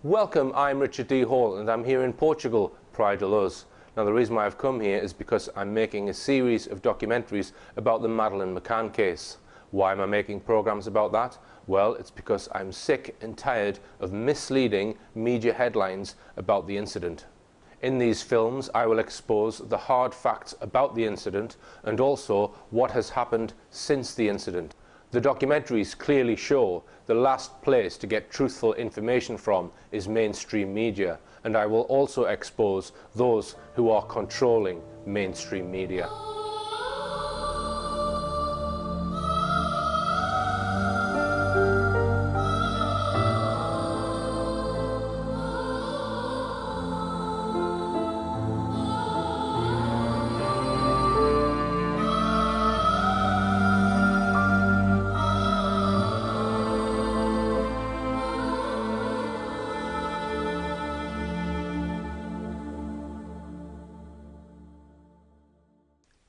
Welcome, I'm Richard D. Hall and I'm here in Portugal, Praia de Luz. Now the reason why I've come here is because I'm making a series of documentaries about the Madeleine McCann case. Why am I making programs about that? Well, it's because I'm sick and tired of misleading media headlines about the incident. In these films I will expose the hard facts about the incident and also what has happened since the incident. The documentaries clearly show the last place to get truthful information from is mainstream media, and I will also expose those who are controlling mainstream media.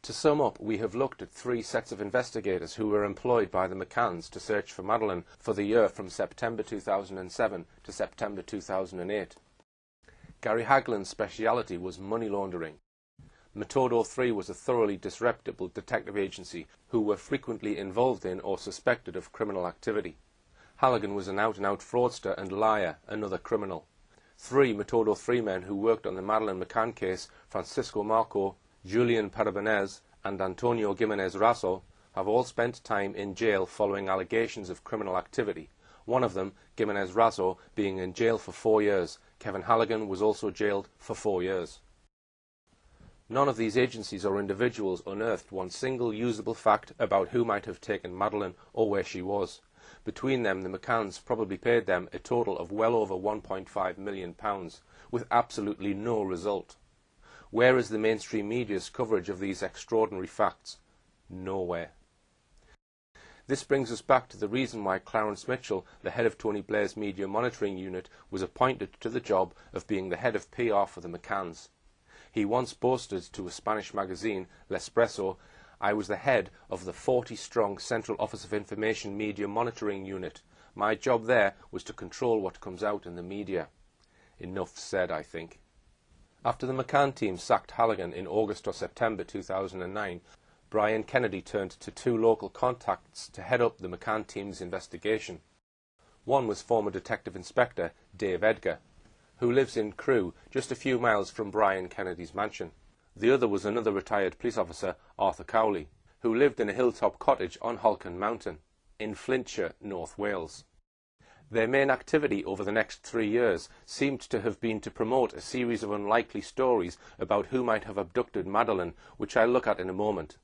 To sum up, we have looked at three sets of investigators who were employed by the McCanns to search for Madeleine for the year from September 2007 to September 2008. Gary Hagland's speciality was money laundering. Metodo 3 was a thoroughly disreputable detective agency who were frequently involved in or suspected of criminal activity. Halligan was an out-and-out fraudster and liar, another criminal. Three Metodo 3 men who worked on the Madeleine McCann case, Francisco Marco, Julian Parabanez and Antonio Gimenez Raso, have all spent time in jail following allegations of criminal activity, one of them, Gimenez Raso, being in jail for 4 years. Kevin Halligan was also jailed for 4 years. None of these agencies or individuals unearthed one single usable fact about who might have taken Madeleine or where she was. Between them, the McCanns probably paid them a total of well over £1.5 million, with absolutely no result. Where is the mainstream media's coverage of these extraordinary facts? Nowhere. This brings us back to the reason why Clarence Mitchell, the head of Tony Blair's media monitoring unit, was appointed to the job of being the head of PR for the McCanns. He once boasted to a Spanish magazine, L'Espresso, "I was the head of the 40-strong Central Office of Information Media Monitoring Unit. My job there was to control what comes out in the media." Enough said, I think. After the McCann team sacked Halligan in August or September 2009, Brian Kennedy turned to two local contacts to head up the McCann team's investigation. One was former Detective Inspector Dave Edgar, who lives in Crewe, just a few miles from Brian Kennedy's mansion. The other was another retired police officer, Arthur Cowley, who lived in a hilltop cottage on Holcombe Mountain, in Flintshire, North Wales. Their main activity over the next 3 years seemed to have been to promote a series of unlikely stories about who might have abducted Madeleine, which I'll look at in a moment.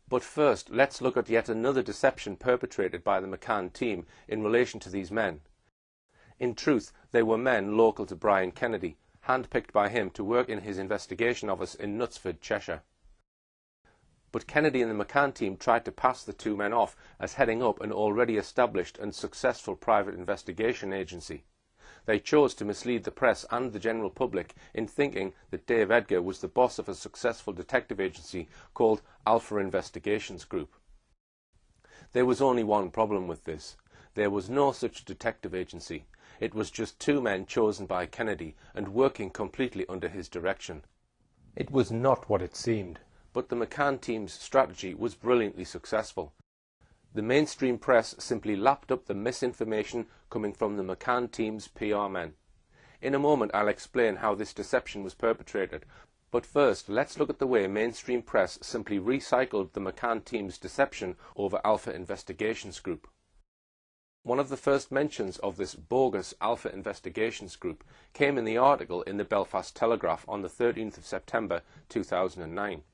But first, let's look at yet another deception perpetrated by the McCann team in relation to these men. In truth, they were men local to Brian Kennedy, handpicked by him to work in his investigation office in Knutsford, Cheshire. But Kennedy and the McCann team tried to pass the two men off as heading up an already established and successful private investigation agency. They chose to mislead the press and the general public in thinking that Dave Edgar was the boss of a successful detective agency called Alpha Investigations Group. There was only one problem with this. There was no such detective agency. It was just two men chosen by Kennedy and working completely under his direction. It was not what it seemed. But the McCann team's strategy was brilliantly successful. The mainstream press simply lapped up the misinformation coming from the McCann team's PR men. In a moment I'll explain how this deception was perpetrated, but first let's look at the way mainstream press simply recycled the McCann team's deception over Alpha Investigations Group. One of the first mentions of this bogus Alpha Investigations Group came in the article in the Belfast Telegraph on the 13th of September 2009.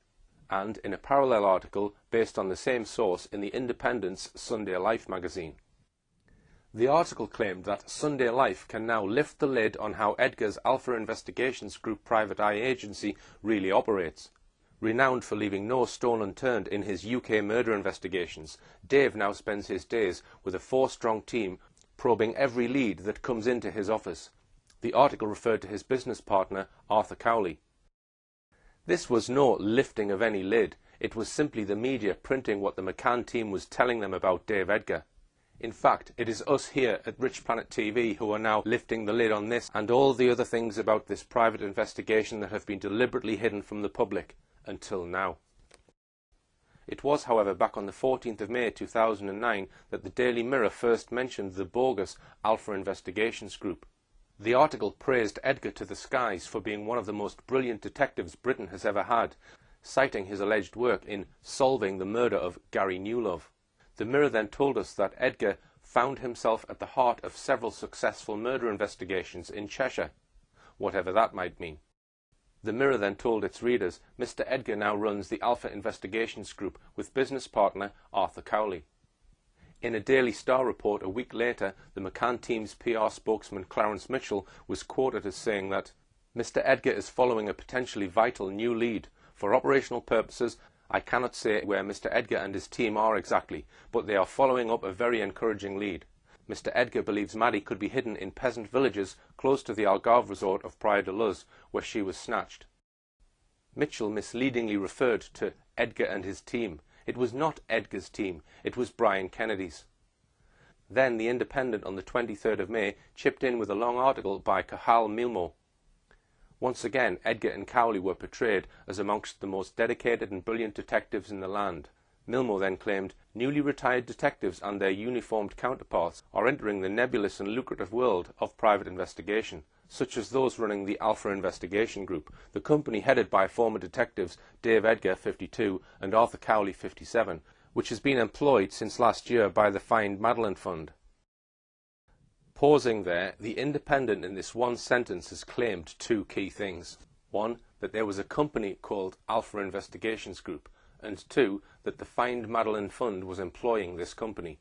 And in a parallel article based on the same source in the Independent's Sunday Life magazine. The article claimed that Sunday Life can now lift the lid on how Edgar's Alpha Investigations Group private eye agency really operates. Renowned for leaving no stone unturned in his UK murder investigations, Dave now spends his days with a 4-strong team probing every lead that comes into his office. The article referred to his business partner, Arthur Cowley. This was no lifting of any lid, it was simply the media printing what the McCann team was telling them about Dave Edgar. In fact, it is us here at Richplanet TV who are now lifting the lid on this and all the other things about this private investigation that have been deliberately hidden from the public until now. It was, however, back on the 14th of May 2009 that the Daily Mirror first mentioned the bogus Alpha Investigations Group. The article praised Edgar to the skies for being one of the most brilliant detectives Britain has ever had, citing his alleged work in solving the murder of Gary Newlove. The Mirror then told us that Edgar found himself at the heart of several successful murder investigations in Cheshire, whatever that might mean. The Mirror then told its readers Mr. Edgar now runs the Alpha Investigations Group with business partner Arthur Cowley. In a Daily Star report a week later, the McCann team's PR spokesman Clarence Mitchell was quoted as saying that Mr. Edgar is following a potentially vital new lead. For operational purposes, I cannot say where Mr. Edgar and his team are exactly, but they are following up a very encouraging lead. Mr. Edgar believes Maddie could be hidden in peasant villages close to the Algarve resort of Praia de Luz, where she was snatched. Mitchell misleadingly referred to Edgar and his team. It was not Edgar's team, it was Brian Kennedy's. Then The Independent on the 23rd of May chipped in with a long article by Cahal Milmo. Once again, Edgar and Cowley were portrayed as amongst the most dedicated and brilliant detectives in the land. Milmo then claimed newly retired detectives and their uniformed counterparts are entering the nebulous and lucrative world of private investigation, such as those running the Alpha Investigation Group, the company headed by former detectives Dave Edgar, 52, and Arthur Cowley, 57, which has been employed since last year by the Find Madeleine Fund. Pausing there, The Independent in this one sentence has claimed two key things. One, that there was a company called Alpha Investigations Group, and two, that the Find Madeleine Fund was employing this company.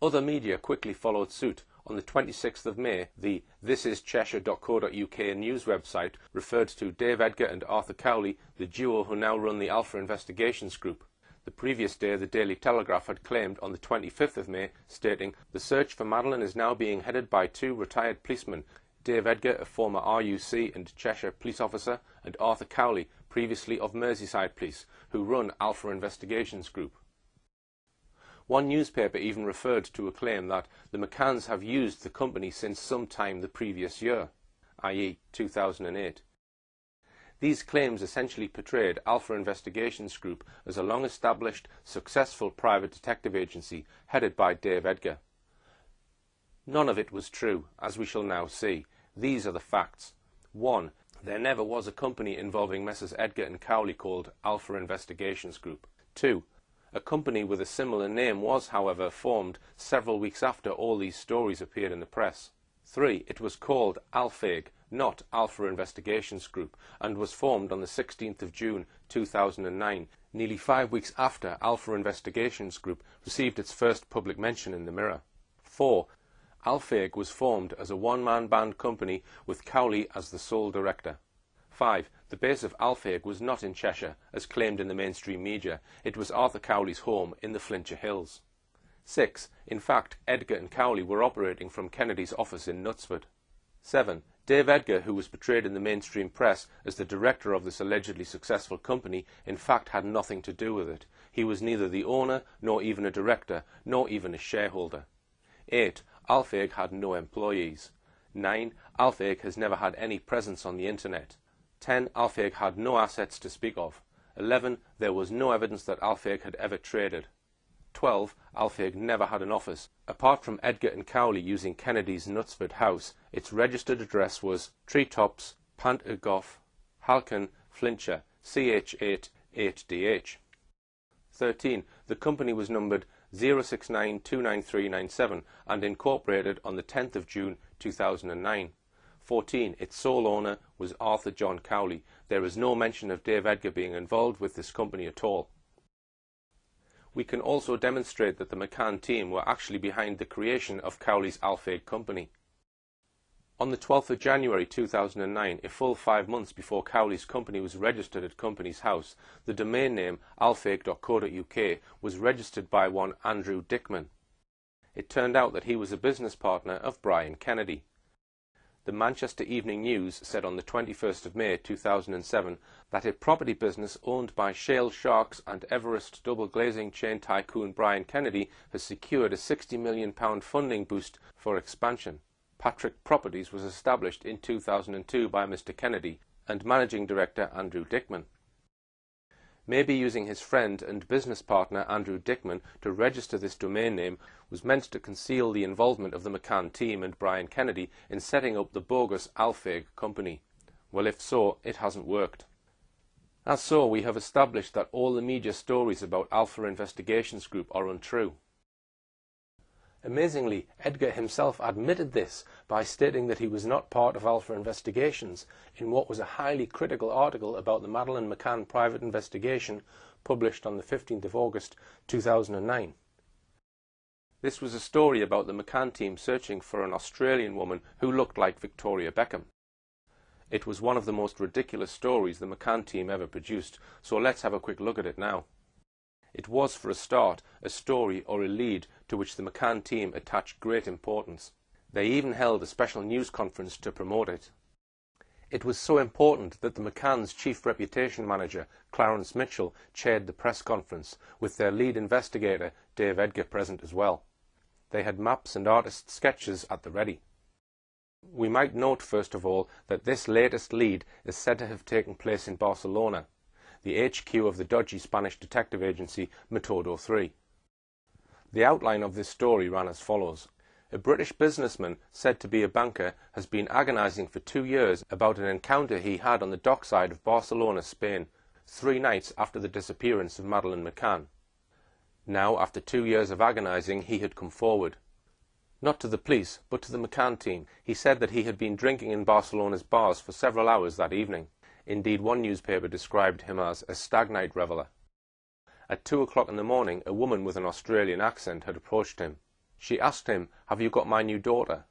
Other media quickly followed suit. On the 26th of May, the thisischeshire.co.uk news website referred to Dave Edgar and Arthur Cowley, the duo who now run the Alpha Investigations Group. The previous day, the Daily Telegraph had claimed on the 25th of May, stating, "The search for Madeleine is now being headed by two retired policemen, Dave Edgar, a former RUC and Cheshire police officer, and Arthur Cowley, previously of Merseyside Police, who run Alpha Investigations Group." One newspaper even referred to a claim that the McCanns have used the company since some time the previous year, i.e. 2008. These claims essentially portrayed Alpha Investigations Group as a long-established, successful private detective agency headed by Dave Edgar. None of it was true, as we shall now see. These are the facts. 1. There never was a company involving Messrs. Edgar and Cowley called Alpha Investigations Group. 2. A company with a similar name was, however, formed several weeks after all these stories appeared in the press. 3. It was called Alpheg, not Alpha Investigations Group, and was formed on the 16th of June 2009, nearly 5 weeks after Alpha Investigations Group received its first public mention in the Mirror. 4. Alpheg was formed as a one-man band company with Cowley as the sole director. 5. The base of Alpheg was not in Cheshire, as claimed in the mainstream media. It was Arthur Cowley's home in the Flintshire Hills. 6. In fact, Edgar and Cowley were operating from Kennedy's office in Knutsford. 7. Dave Edgar, who was portrayed in the mainstream press as the director of this allegedly successful company, in fact had nothing to do with it. He was neither the owner, nor even a director, nor even a shareholder. 8. Alpheg had no employees. 9. Alpheg has never had any presence on the internet. 10. Alpheg had no assets to speak of. 11. There was no evidence that Alpheg had ever traded. 12. Alpheg never had an office. Apart from Edgar and Cowley using Kennedy's Knutsford house, its registered address was Treetops, Pant y Goff, Halcan, Flintshire, CH8 8DH. 13. The company was numbered 069-29397 and incorporated on the 10th of June 2009. 14. Its sole owner was Arthur John Cowley. There is no mention of Dave Edgar being involved with this company at all. We can also demonstrate that the McCann team were actually behind the creation of Cowley's Alpheg company. On the 12th of January 2009, a full 5 months before Cowley's company was registered at Companies House, the domain name alpheg.co.uk was registered by one Andrew Dickman. It turned out that he was a business partner of Brian Kennedy. The Manchester Evening News said on the 21st of May 2007 that a property business owned by shale sharks and Everest double glazing chain tycoon Brian Kennedy has secured a £60 million funding boost for expansion. Patrick Properties was established in 2002 by Mr. Kennedy and Managing Director Andrew Dickman. Maybe using his friend and business partner Andrew Dickman to register this domain name was meant to conceal the involvement of the McCann team and Brian Kennedy in setting up the bogus Alfeg company. Well, if so, it hasn't worked. As so, we have established that all the media stories about Alpha Investigations Group are untrue. Amazingly, Edgar himself admitted this by stating that he was not part of Alpha Investigations in what was a highly critical article about the Madeleine McCann private investigation published on the 15th of August 2009. This was a story about the McCann team searching for an Australian woman who looked like Victoria Beckham. It was one of the most ridiculous stories the McCann team ever produced, so let's have a quick look at it now. It was, for a start, a story or a lead to which the McCann team attached great importance. They even held a special news conference to promote it. It was so important that the McCann's chief reputation manager, Clarence Mitchell, chaired the press conference, with their lead investigator, Dave Edgar, present as well. They had maps and artist sketches at the ready. We might note, first of all, that this latest lead is said to have taken place in Barcelona, the HQ of the dodgy Spanish detective agency Metodo 3. The outline of this story ran as follows. A British businessman, said to be a banker, has been agonizing for 2 years about an encounter he had on the dockside of Barcelona, Spain, 3 nights after the disappearance of Madeleine McCann. Now, after 2 years of agonizing, he had come forward. Not to the police, but to the McCann team. He said that he had been drinking in Barcelona's bars for several hours that evening. Indeed, one newspaper described him as a stag night reveller. At 2 o'clock in the morning, a woman with an Australian accent had approached him. She asked him, "Have you got my new daughter?"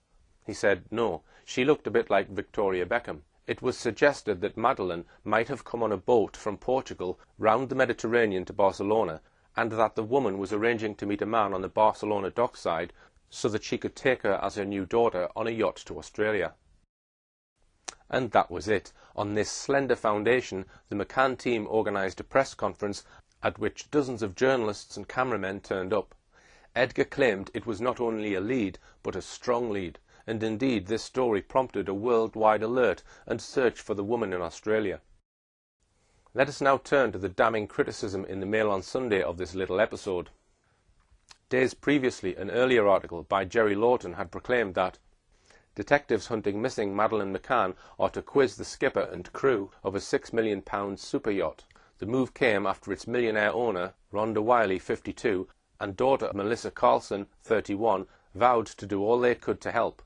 He said, "No, she looked a bit like Victoria Beckham." It was suggested that Madeleine might have come on a boat from Portugal round the Mediterranean to Barcelona, and that the woman was arranging to meet a man on the Barcelona dockside so that she could take her as her new daughter on a yacht to Australia. And that was it. On this slender foundation, the McCann team organised a press conference at which dozens of journalists and cameramen turned up. Edgar claimed it was not only a lead, but a strong lead, and indeed this story prompted a worldwide alert and search for the woman in Australia. Let us now turn to the damning criticism in the Mail on Sunday of this little episode. Days previously, an earlier article by Jerry Lawton had proclaimed that detectives hunting missing Madeleine McCann are to quiz the skipper and crew of a £6 million super yacht. The move came after its millionaire owner, Rhonda Wiley, 52, and daughter Melissa Carlson, 31, vowed to do all they could to help.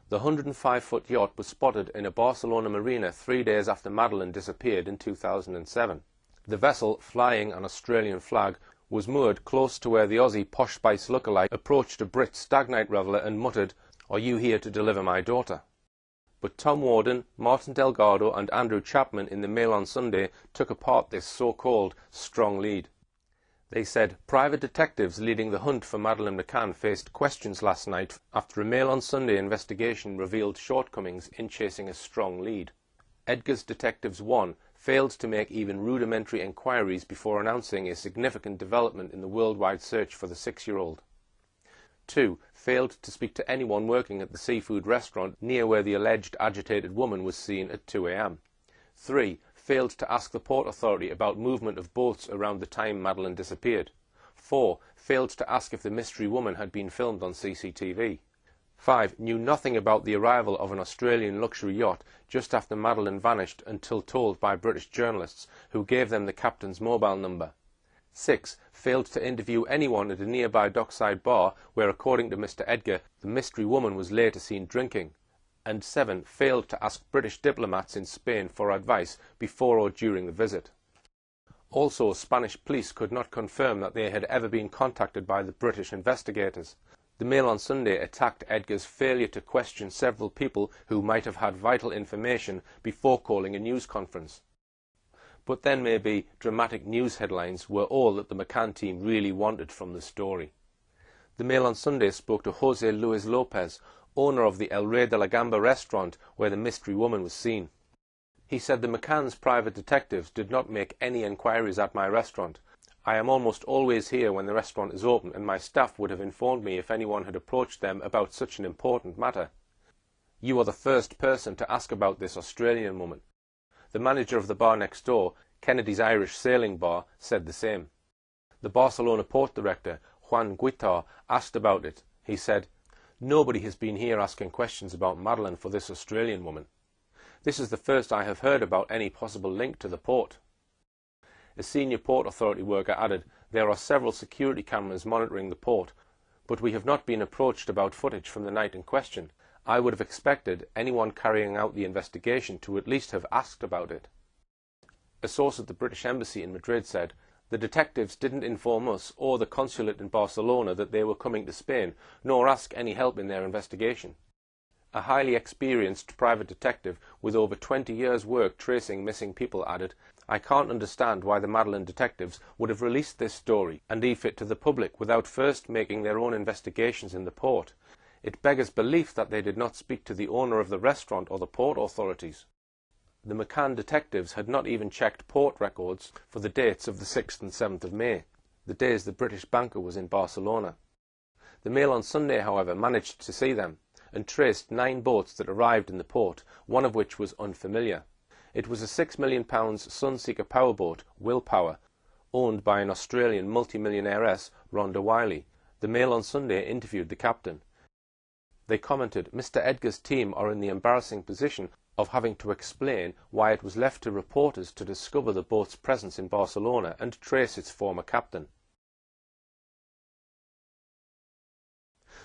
The 105-foot yacht was spotted in a Barcelona marina 3 days after Madeleine disappeared in 2007. The vessel, flying an Australian flag, was moored close to where the Aussie Posh Spice lookalike approached a Brit stag night reveller and muttered, "Are you here to deliver my daughter?" But Tom Warden, Martin Delgado and Andrew Chapman in the Mail on Sunday took apart this so-called strong lead. They said private detectives leading the hunt for Madeleine McCann faced questions last night after a Mail on Sunday investigation revealed shortcomings in chasing a strong lead. Edgar's Detectives 1 failed to make even rudimentary inquiries before announcing a significant development in the worldwide search for the 6-year-old. 2. Failed to speak to anyone working at the seafood restaurant near where the alleged agitated woman was seen at 2 a.m. 3. Failed to ask the Port Authority about movement of boats around the time Madeleine disappeared. 4. Failed to ask if the mystery woman had been filmed on CCTV. 5. Knew nothing about the arrival of an Australian luxury yacht just after Madeleine vanished until told by British journalists who gave them the captain's mobile number. 6. Failed to interview anyone at a nearby dockside bar where, according to Mr. Edgar, the mystery woman was later seen drinking. And 7. Failed to ask British diplomats in Spain for advice before or during the visit. Also, Spanish police could not confirm that they had ever been contacted by the British investigators. The Mail on Sunday attacked Edgar's failure to question several people who might have had vital information before calling a news conference. But then maybe dramatic news headlines were all that the McCann team really wanted from the story. The Mail on Sunday spoke to Jose Luis Lopez, owner of the El Rey de la Gamba restaurant where the mystery woman was seen. He said the McCann's private detectives did not make any enquiries at my restaurant. I am almost always here when the restaurant is open, and my staff would have informed me if anyone had approached them about such an important matter. You are the first person to ask about this Australian woman. The manager of the bar next door, Kennedy's Irish Sailing Bar, said the same. The Barcelona port director, Juan Guitar, asked about it. He said, "Nobody has been here asking questions about Madeleine for this Australian woman. This is the first I have heard about any possible link to the port." A senior Port Authority worker added, "There are several security cameras monitoring the port, but we have not been approached about footage from the night in question. I would have expected anyone carrying out the investigation to at least have asked about it." A source at the British Embassy in Madrid said, "The detectives didn't inform us or the consulate in Barcelona that they were coming to Spain, nor ask any help in their investigation." A highly experienced private detective with over 20 years' work tracing missing people added, "I can't understand why the Madeleine detectives would have released this story and leave it to the public without first making their own investigations in the port. It beggars belief that they did not speak to the owner of the restaurant or the port authorities." The McCann detectives had not even checked port records for the dates of the 6th and 7th of May, the days the British banker was in Barcelona. The Mail on Sunday, however, managed to see them, and traced 9 boats that arrived in the port, one of which was unfamiliar. It was a £6 million Sunseeker powerboat, Willpower, owned by an Australian multimillionairess, Rhonda Wiley. The Mail on Sunday interviewed the captain. They commented, "Mr. Edgar's team are in the embarrassing position of having to explain why it was left to reporters to discover the boat's presence in Barcelona and trace its former captain."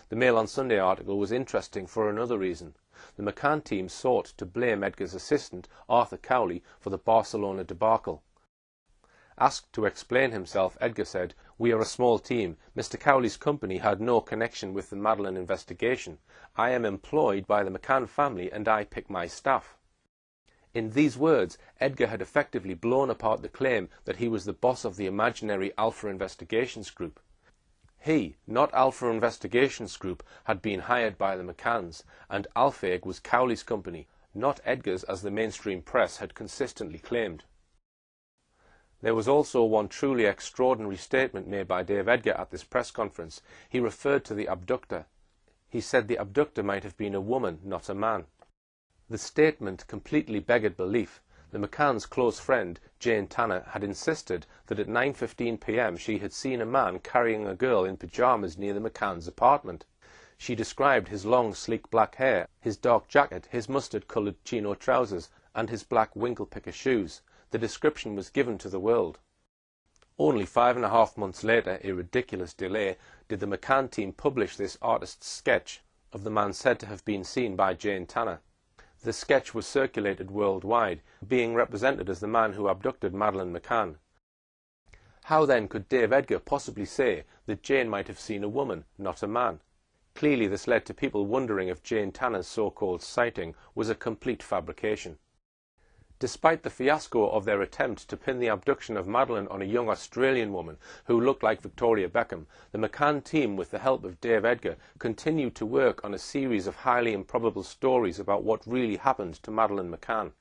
The Mail on Sunday article was interesting for another reason. The McCann team sought to blame Edgar's assistant, Arthur Cowley, for the Barcelona debacle. Asked to explain himself, Edgar said, "We are a small team. Mr. Cowley's company had no connection with the Madeleine investigation. I am employed by the McCann family and I pick my staff." In these words, Edgar had effectively blown apart the claim that he was the boss of the imaginary Alpha Investigations Group. He, not Alpha Investigations Group, had been hired by the McCanns, and Alphaig was Cowley's company, not Edgar's as the mainstream press had consistently claimed. There was also one truly extraordinary statement made by Dave Edgar at this press conference. He referred to the abductor. He said the abductor might have been a woman, not a man. The statement completely beggared belief. The McCann's close friend, Jane Tanner, had insisted that at 9:15 p.m. she had seen a man carrying a girl in pyjamas near the McCann's apartment. She described his long, sleek black hair, his dark jacket, his mustard-coloured chino trousers, and his black winkle-picker shoes. The description was given to the world. Only 5.5 months later, a ridiculous delay, did the McCann team publish this artist's sketch of the man said to have been seen by Jane Tanner. The sketch was circulated worldwide, being represented as the man who abducted Madeleine McCann. How then could Dave Edgar possibly say that Jane might have seen a woman, not a man? Clearly this led to people wondering if Jane Tanner's so-called sighting was a complete fabrication. Despite the fiasco of their attempt to pin the abduction of Madeleine on a young Australian woman who looked like Victoria Beckham, the McCann team, with the help of Dave Edgar, continued to work on a series of highly improbable stories about what really happened to Madeleine McCann.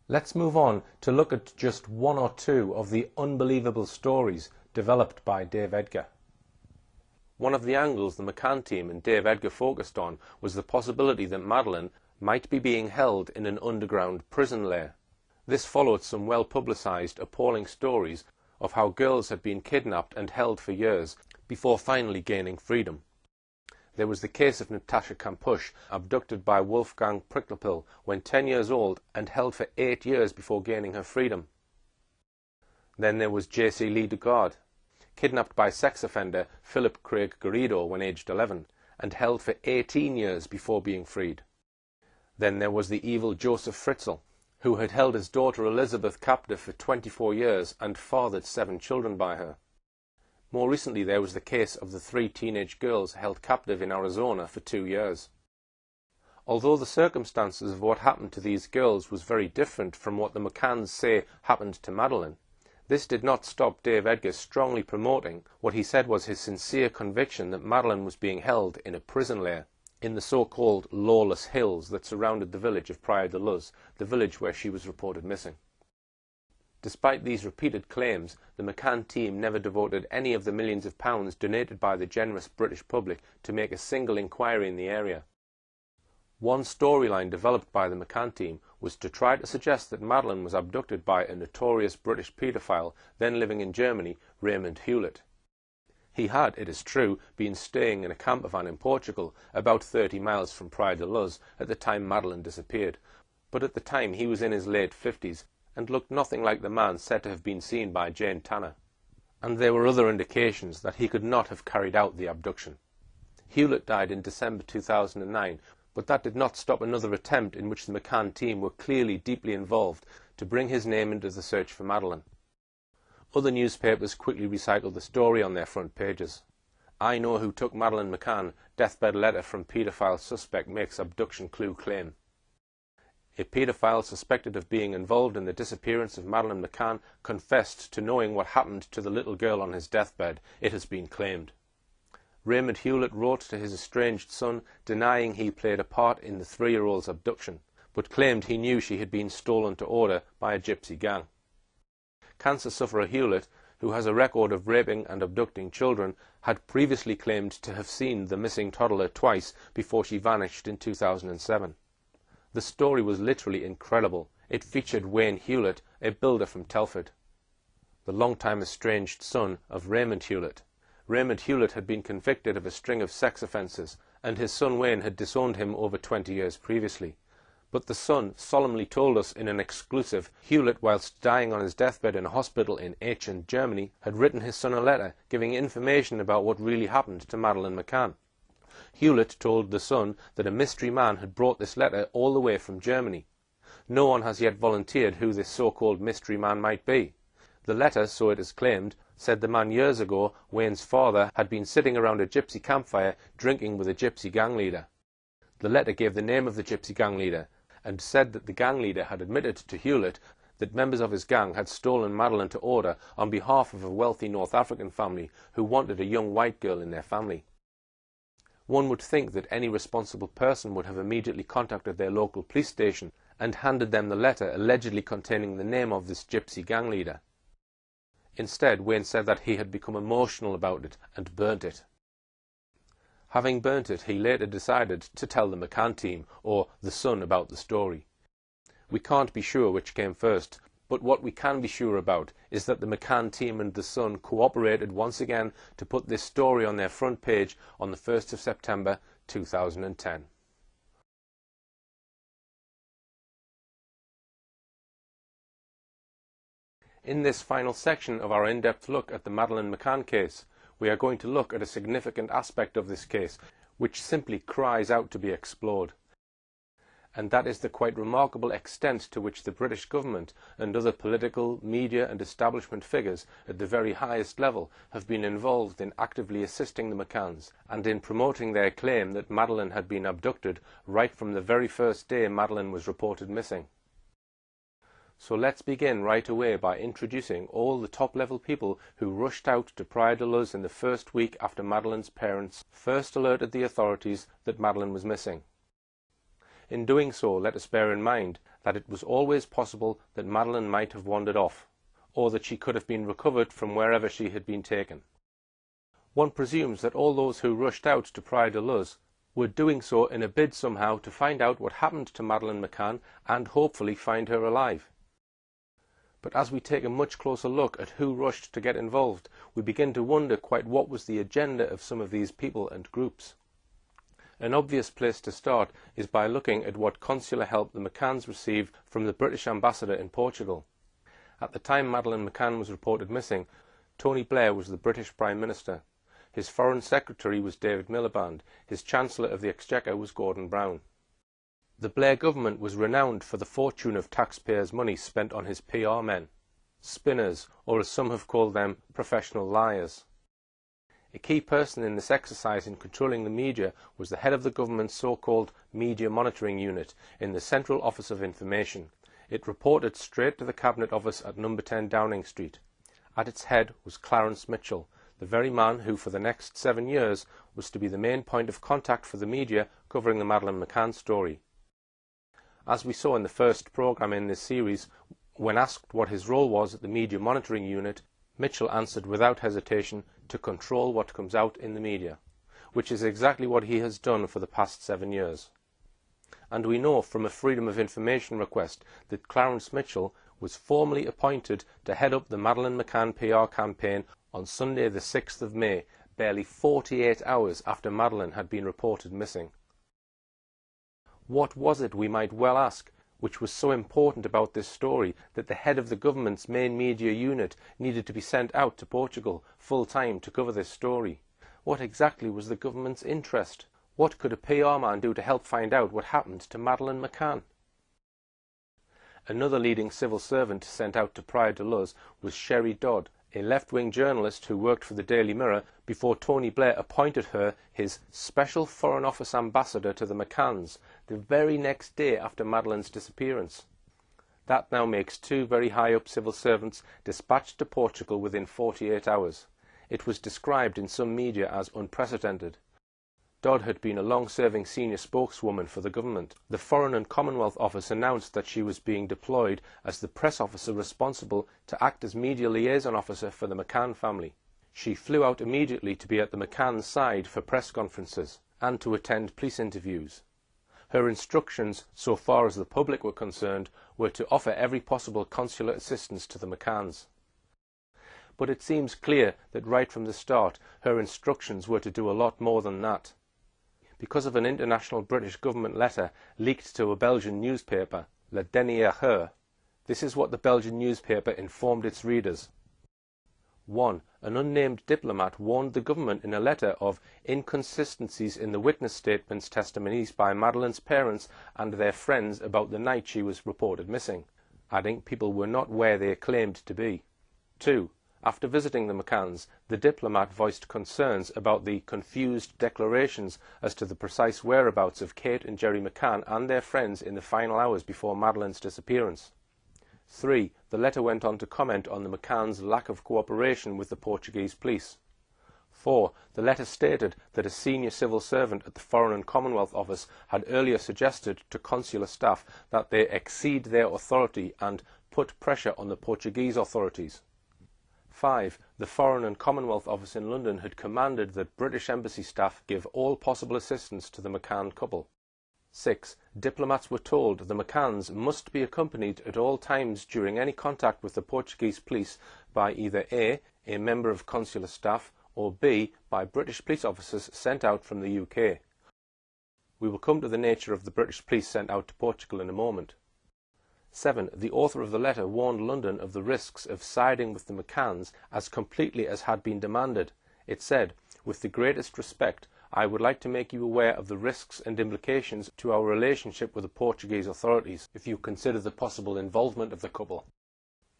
Let's move on to look at just one or two of the unbelievable stories developed by Dave Edgar. One of the angles the McCann team and Dave Edgar focused on was the possibility that Madeleine might be being held in an underground prison lair. This followed some well-publicised, appalling stories of how girls had been kidnapped and held for years before finally gaining freedom. There was the case of Natasha Kampusch, abducted by Wolfgang Prickelpil when 10 years old and held for 8 years before gaining her freedom. Then there was J.C. Lee Dugard, kidnapped by sex offender Philip Craig Garrido when aged 11 and held for 18 years before being freed. Then there was the evil Joseph Fritzl, who had held his daughter Elizabeth captive for 24 years and fathered 7 children by her. More recently, there was the case of the 3 teenage girls held captive in Arizona for 2 years. Although the circumstances of what happened to these girls was very different from what the McCanns say happened to Madeleine, this did not stop Dave Edgar strongly promoting what he said was his sincere conviction that Madeleine was being held in a prison lair in the so-called lawless hills that surrounded the village of Praia de Luz, the village where she was reported missing. Despite these repeated claims, the McCann team never devoted any of the millions of pounds donated by the generous British public to make a single inquiry in the area. One storyline developed by the McCann team was to try to suggest that Madeleine was abducted by a notorious British paedophile then living in Germany, Raymond Hewlett. He had, it is true, been staying in a campervan in Portugal, about 30 miles from Praia de Luz, at the time Madeleine disappeared, but at the time he was in his late 50s and looked nothing like the man said to have been seen by Jane Tanner, and there were other indications that he could not have carried out the abduction. Hewlett died in December 2009, but that did not stop another attempt in which the McCann team were clearly deeply involved to bring his name into the search for Madeleine. Other newspapers quickly recycled the story on their front pages. "I know who took Madeleine McCann. Deathbed letter from paedophile suspect makes abduction clue claim." A paedophile suspected of being involved in the disappearance of Madeleine McCann confessed to knowing what happened to the little girl on his deathbed, it has been claimed. Raymond Hewlett wrote to his estranged son denying he played a part in the 3-year-old's abduction, but claimed he knew she had been stolen to order by a gypsy gang. Cancer sufferer Hewlett, who has a record of raping and abducting children, had previously claimed to have seen the missing toddler twice before she vanished in 2007. The story was literally incredible. It featured Wayne Hewlett, a builder from Telford, the long-time estranged son of Raymond Hewlett. Raymond Hewlett had been convicted of a string of sex offences, and his son Wayne had disowned him over 20 years previously. But the son solemnly told us in an exclusive Hewlett, whilst dying on his deathbed in a hospital in Aachen, Germany, had written his son a letter giving information about what really happened to Madeleine McCann. Hewlett told the son that a mystery man had brought this letter all the way from Germany. No one has yet volunteered who this so-called mystery man might be. The letter, so it is claimed, said the man years ago, Wayne's father, had been sitting around a gypsy campfire drinking with a gypsy gang leader. The letter gave the name of the gypsy gang leader, and said that the gang leader had admitted to Hewlett that members of his gang had stolen Madeleine to order on behalf of a wealthy North African family who wanted a young white girl in their family. One would think that any responsible person would have immediately contacted their local police station and handed them the letter allegedly containing the name of this gypsy gang leader. Instead, Wayne said that he had become emotional about it and burnt it. Having burnt it, he later decided to tell the McCann team, or the son, about the story. We can't be sure which came first, but what we can be sure about is that the McCann team and the son cooperated once again to put this story on their front page on the 1st of September 2010. In this final section of our in-depth look at the Madeleine McCann case, we are going to look at a significant aspect of this case which simply cries out to be explored. And that is the quite remarkable extent to which the British government and other political, media and establishment figures at the very highest level have been involved in actively assisting the McCanns and in promoting their claim that Madeleine had been abducted right from the very first day Madeleine was reported missing. So let's begin right away by introducing all the top-level people who rushed out to Praia de Luz in the first week after Madeleine's parents first alerted the authorities that Madeleine was missing. In doing so, let us bear in mind that it was always possible that Madeleine might have wandered off, or that she could have been recovered from wherever she had been taken. One presumes that all those who rushed out to Praia de Luz were doing so in a bid somehow to find out what happened to Madeleine McCann and hopefully find her alive. But as we take a much closer look at who rushed to get involved, we begin to wonder quite what was the agenda of some of these people and groups. An obvious place to start is by looking at what consular help the McCanns received from the British ambassador in Portugal. At the time Madeleine McCann was reported missing, Tony Blair was the British Prime Minister. His Foreign Secretary was David Miliband. His Chancellor of the Exchequer was Gordon Brown. The Blair government was renowned for the fortune of taxpayers' money spent on his PR men, spinners, or as some have called them, professional liars. A key person in this exercise in controlling the media was the head of the government's so-called Media Monitoring Unit in the Central Office of Information. It reported straight to the Cabinet Office at number 10 Downing Street. At its head was Clarence Mitchell, the very man who for the next 7 years was to be the main point of contact for the media covering the Madeleine McCann story. As we saw in the first programme in this series, when asked what his role was at the Media Monitoring Unit, Mitchell answered without hesitation to control what comes out in the media, which is exactly what he has done for the past 7 years. And we know from a Freedom of Information request that Clarence Mitchell was formally appointed to head up the Madeleine McCann PR campaign on Sunday the 6th of May, barely 48 hours after Madeleine had been reported missing. What was it, we might well ask, which was so important about this story that the head of the government's main media unit needed to be sent out to Portugal full-time to cover this story? What exactly was the government's interest? What could a PR man do to help find out what happened to Madeleine McCann? Another leading civil servant sent out to pry to Luz was Sherry Dodd, a left-wing journalist who worked for the Daily Mirror before Tony Blair appointed her his Special Foreign Office Ambassador to the McCanns the very next day after Madeleine's disappearance. That now makes 2 very high-up civil servants dispatched to Portugal within 48 hours. It was described in some media as unprecedented. Dodd had been a long-serving senior spokeswoman for the government. The Foreign and Commonwealth Office announced that she was being deployed as the press officer responsible to act as media liaison officer for the McCann family. She flew out immediately to be at the McCann's side for press conferences and to attend police interviews. Her instructions, so far as the public were concerned, were to offer every possible consular assistance to the McCanns. But it seems clear that right from the start her instructions were to do a lot more than that. Because of an international British government letter leaked to a Belgian newspaper, Le Dernier Heure, this is what the Belgian newspaper informed its readers. 1. An unnamed diplomat warned the government in a letter of inconsistencies in the witness statements testimonies by Madeleine's parents and their friends about the night she was reported missing, adding people were not where they claimed to be. 2. After visiting the McCanns, the diplomat voiced concerns about the confused declarations as to the precise whereabouts of Kate and Gerry McCann and their friends in the final hours before Madeleine's disappearance. 3. The letter went on to comment on the McCanns' lack of cooperation with the Portuguese police. 4. The letter stated that a senior civil servant at the Foreign and Commonwealth Office had earlier suggested to consular staff that they exceed their authority and put pressure on the Portuguese authorities. 5. The Foreign and Commonwealth Office in London had commanded that British embassy staff give all possible assistance to the McCann couple. 6. Diplomats were told the McCanns must be accompanied at all times during any contact with the Portuguese police by either A member of consular staff, or B, by British police officers sent out from the UK. We will come to the nature of the British police sent out to Portugal in a moment. 7. The author of the letter warned London of the risks of siding with the McCanns as completely as had been demanded. It said, "With the greatest respect, I would like to make you aware of the risks and implications to our relationship with the Portuguese authorities if you consider the possible involvement of the couple.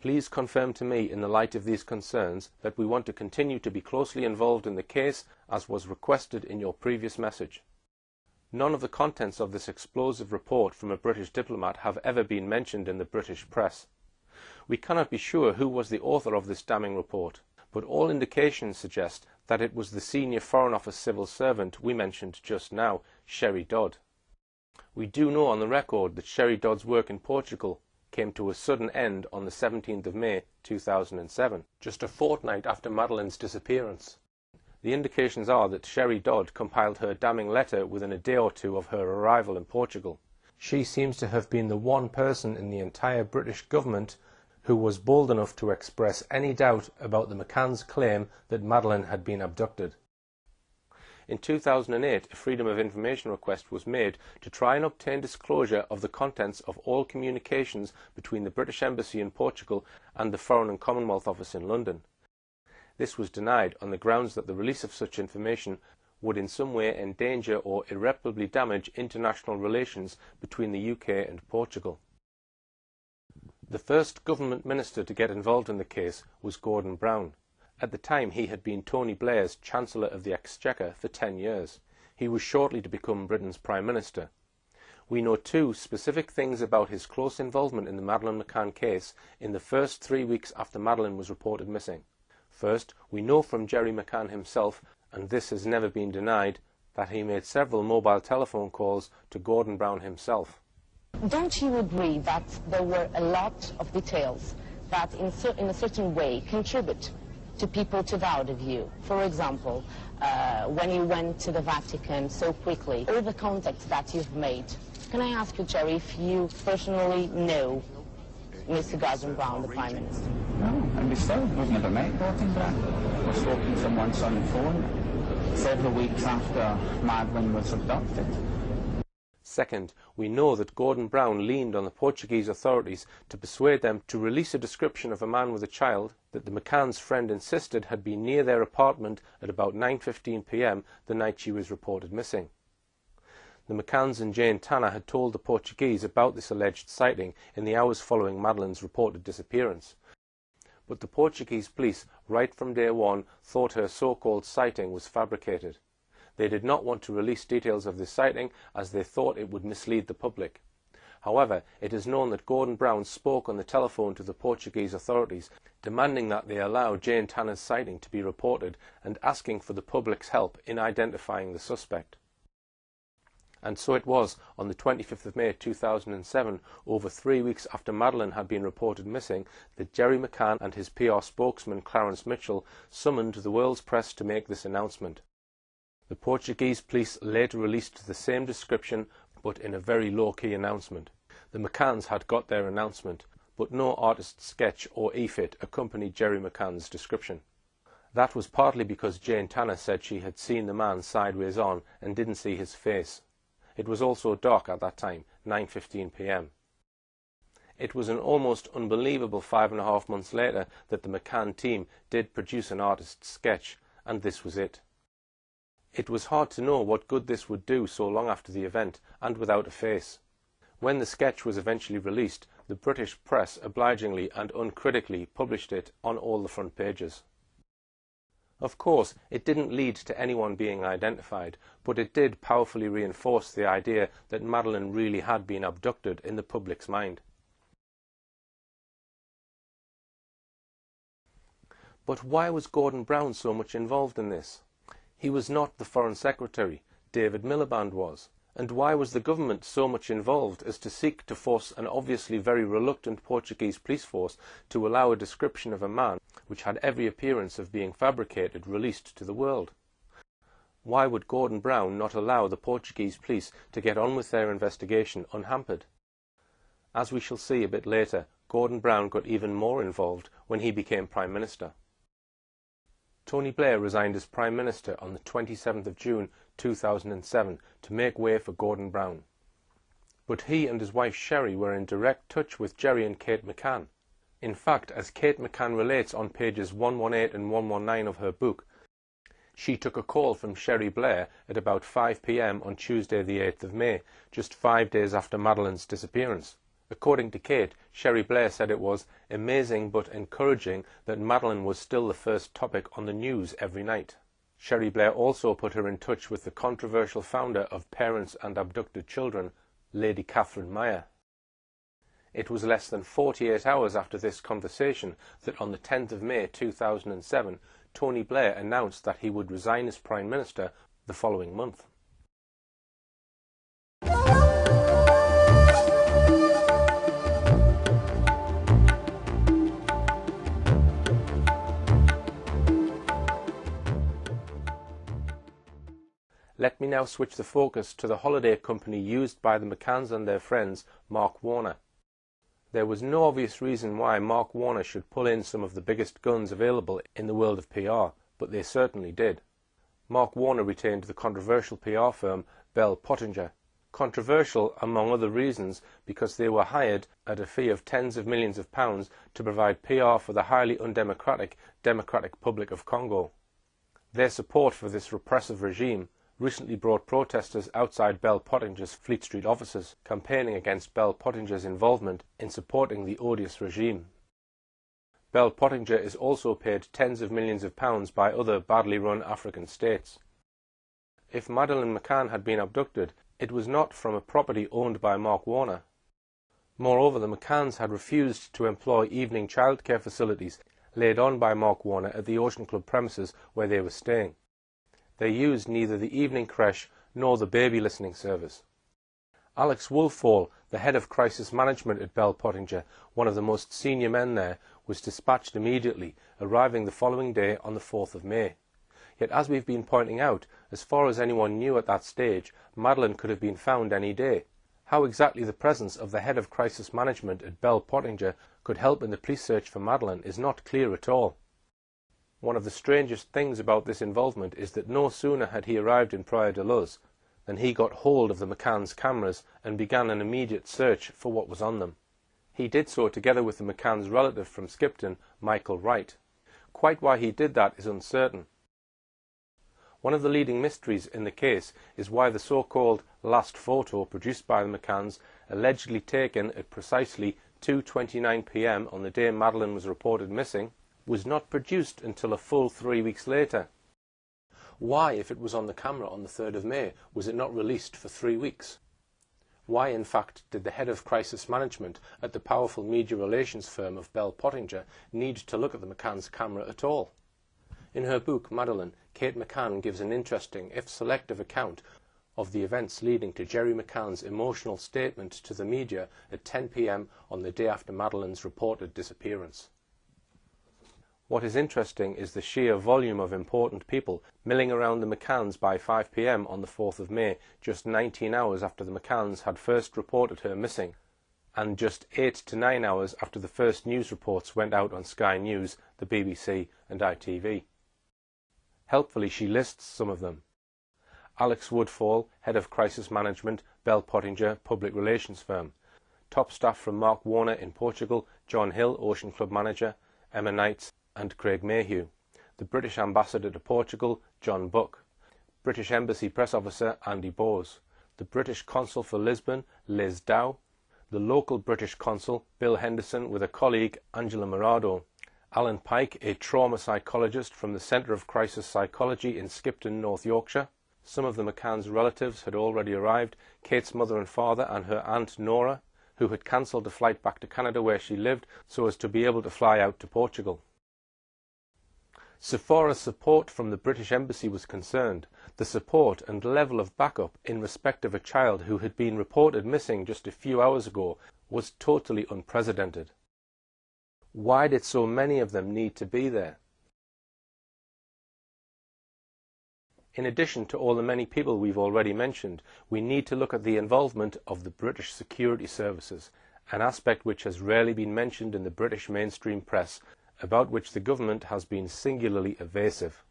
Please confirm to me, in the light of these concerns, that we want to continue to be closely involved in the case as was requested in your previous message." None of the contents of this explosive report from a British diplomat have ever been mentioned in the British press. We cannot be sure who was the author of this damning report, but all indications suggest that it was the senior Foreign Office civil servant we mentioned just now, Sherry Dodd. We do know on the record that Sherry Dodd's work in Portugal came to a sudden end on the 17th of May 2007, just a fortnight after Madeleine's disappearance. The indications are that Sherry Dodd compiled her damning letter within a day or two of her arrival in Portugal. She seems to have been the one person in the entire British government who was bold enough to express any doubt about the McCanns' claim that Madeleine had been abducted. In 2008, a Freedom of Information request was made to try and obtain disclosure of the contents of all communications between the British Embassy in Portugal and the Foreign and Commonwealth Office in London. This was denied on the grounds that the release of such information would in some way endanger or irreparably damage international relations between the UK and Portugal. The first government minister to get involved in the case was Gordon Brown, At the time, he had been Tony Blair's Chancellor of the Exchequer for 10 years. He was shortly to become Britain's Prime Minister. We know two specific things about his close involvement in the Madeleine McCann case in the first 3 weeks after Madeleine was reported missing. First, we know from Gerry McCann himself, and this has never been denied, that he made several mobile telephone calls to Gordon Brown himself. Don't you agree that there were a lot of details that in a certain way contribute to people to doubt of you? For example, when you went to the Vatican so quickly, all the contacts that you've made. Can I ask you, Gerry, if you personally know Mr. Gordon Brown, the Prime Minister? No, and we still, we've never met Gordon Brown. We've spoken to him once on the phone, several weeks after Madeleine was abducted. Second, we know that Gordon Brown leaned on the Portuguese authorities to persuade them to release a description of a man with a child that the McCann's friend insisted had been near their apartment at about 9:15 p.m. the night she was reported missing. The McCanns and Jane Tanner had told the Portuguese about this alleged sighting in the hours following Madeleine's reported disappearance. But the Portuguese police, right from day one, thought her so-called sighting was fabricated. They did not want to release details of this sighting as they thought it would mislead the public. However, it is known that Gordon Brown spoke on the telephone to the Portuguese authorities, demanding that they allow Jane Tanner's sighting to be reported and asking for the public's help in identifying the suspect. And so it was on the 25th of May 2007, over 3 weeks after Madeleine had been reported missing, that Gerry McCann and his PR spokesman Clarence Mitchell summoned the world's press to make this announcement. The Portuguese police later released the same description, but in a very low-key announcement. The McCanns had got their announcement, but no artist's sketch or e-fit accompanied Gerry McCann's description. That was partly because Jane Tanner said she had seen the man sideways on and didn't see his face. It was also dark at that time, 9:15 p.m. It was an almost unbelievable 5.5 months later that the McCann team did produce an artist's sketch, and this was it. It was hard to know what good this would do so long after the event, and without a face. When the sketch was eventually released, the British press obligingly and uncritically published it on all the front pages. Of course, it didn't lead to anyone being identified, but it did powerfully reinforce the idea that Madeleine really had been abducted in the public's mind. But why was Gordon Brown so much involved in this? He was not the Foreign Secretary, David Miliband was. And why was the government so much involved as to seek to force an obviously very reluctant Portuguese police force to allow a description of a man which had every appearance of being fabricated released to the world? Why would Gordon Brown not allow the Portuguese police to get on with their investigation unhampered? As we shall see a bit later, Gordon Brown got even more involved when he became Prime Minister. Tony Blair resigned as Prime Minister on the 27th of June 2007 to make way for Gordon Brown. But he and his wife Sherry were in direct touch with Gerry and Kate McCann. In fact, as Kate McCann relates on pages 118 and 119 of her book, she took a call from Sherry Blair at about 5 p.m. on Tuesday the 8th of May, just 5 days after Madeleine's disappearance. According to Kate, Sherry Blair said it was amazing but encouraging that Madeleine was still the first topic on the news every night. Sherry Blair also put her in touch with the controversial founder of Parents and Abducted Children, Lady Catherine Meyer. It was less than 48 hours after this conversation that on the 10th of May 2007, Tony Blair announced that he would resign as Prime Minister the following month. Let me now switch the focus to the holiday company used by the McCanns and their friends, Mark Warner. There was no obvious reason why Mark Warner should pull in some of the biggest guns available in the world of PR, but they certainly did. Mark Warner retained the controversial PR firm Bell Pottinger. Controversial, among other reasons, because they were hired at a fee of tens of millions of pounds to provide PR for the highly undemocratic Democratic Republic of Congo. Their support for this repressive regime recently brought protesters outside Bell Pottinger's Fleet Street offices, campaigning against Bell Pottinger's involvement in supporting the odious regime. Bell Pottinger is also paid tens of millions of pounds by other badly run African states. If Madeleine McCann had been abducted, it was not from a property owned by Mark Warner. Moreover, the McCanns had refused to employ evening childcare facilities laid on by Mark Warner at the Ocean Club premises where they were staying. They used neither the evening creche nor the baby listening service. Alex Wolfall, the head of crisis management at Bell Pottinger, one of the most senior men there, was dispatched immediately, arriving the following day on the 4th of May. Yet, as we've been pointing out, as far as anyone knew at that stage, Madeleine could have been found any day. How exactly the presence of the head of crisis management at Bell Pottinger could help in the police search for Madeleine is not clear at all. One of the strangest things about this involvement is that no sooner had he arrived in Praia de Luz than he got hold of the McCann's cameras and began an immediate search for what was on them. He did so together with the McCann's relative from Skipton, Michael Wright. Quite why he did that is uncertain. One of the leading mysteries in the case is why the so-called last photo produced by the McCanns, allegedly taken at precisely 2:29 p.m. on the day Madeleine was reported missing, was not produced until a full 3 weeks later. Why, if it was on the camera on the 3rd of May, was it not released for 3 weeks? Why, in fact, did the head of crisis management at the powerful media relations firm of Bell Pottinger need to look at the McCann's camera at all? In her book, Madeleine, Kate McCann gives an interesting, if selective, account of the events leading to Jerry McCann's emotional statement to the media at 10 p.m. on the day after Madeleine's reported disappearance. What is interesting is the sheer volume of important people milling around the McCanns by 5 p.m. on the 4th of May, just 19 hours after the McCanns had first reported her missing, and just 8 to 9 hours after the first news reports went out on Sky News, the BBC and ITV. Helpfully, she lists some of them. Alex Woodfall, head of crisis management, Bell Pottinger public relations firm. Top staff from Mark Warner in Portugal, John Hill, Ocean Club manager, Emma Knights and Craig Mayhew. The British ambassador to Portugal, John Buck. British Embassy press officer, Andy Bowes. The British consul for Lisbon, Liz Dow. The local British consul, Bill Henderson, with a colleague, Angela Morado. Alan Pike, a trauma psychologist from the Centre of Crisis Psychology in Skipton, North Yorkshire. Some of the McCann's relatives had already arrived, Kate's mother and father and her aunt Nora, who had cancelled a flight back to Canada where she lived so as to be able to fly out to Portugal. So far as support from the British Embassy was concerned, the support and level of backup in respect of a child who had been reported missing just a few hours ago was totally unprecedented. Why did so many of them need to be there? In addition to all the many people we've already mentioned, we need to look at the involvement of the British security services, an aspect which has rarely been mentioned in the British mainstream press, about which the government has been singularly evasive.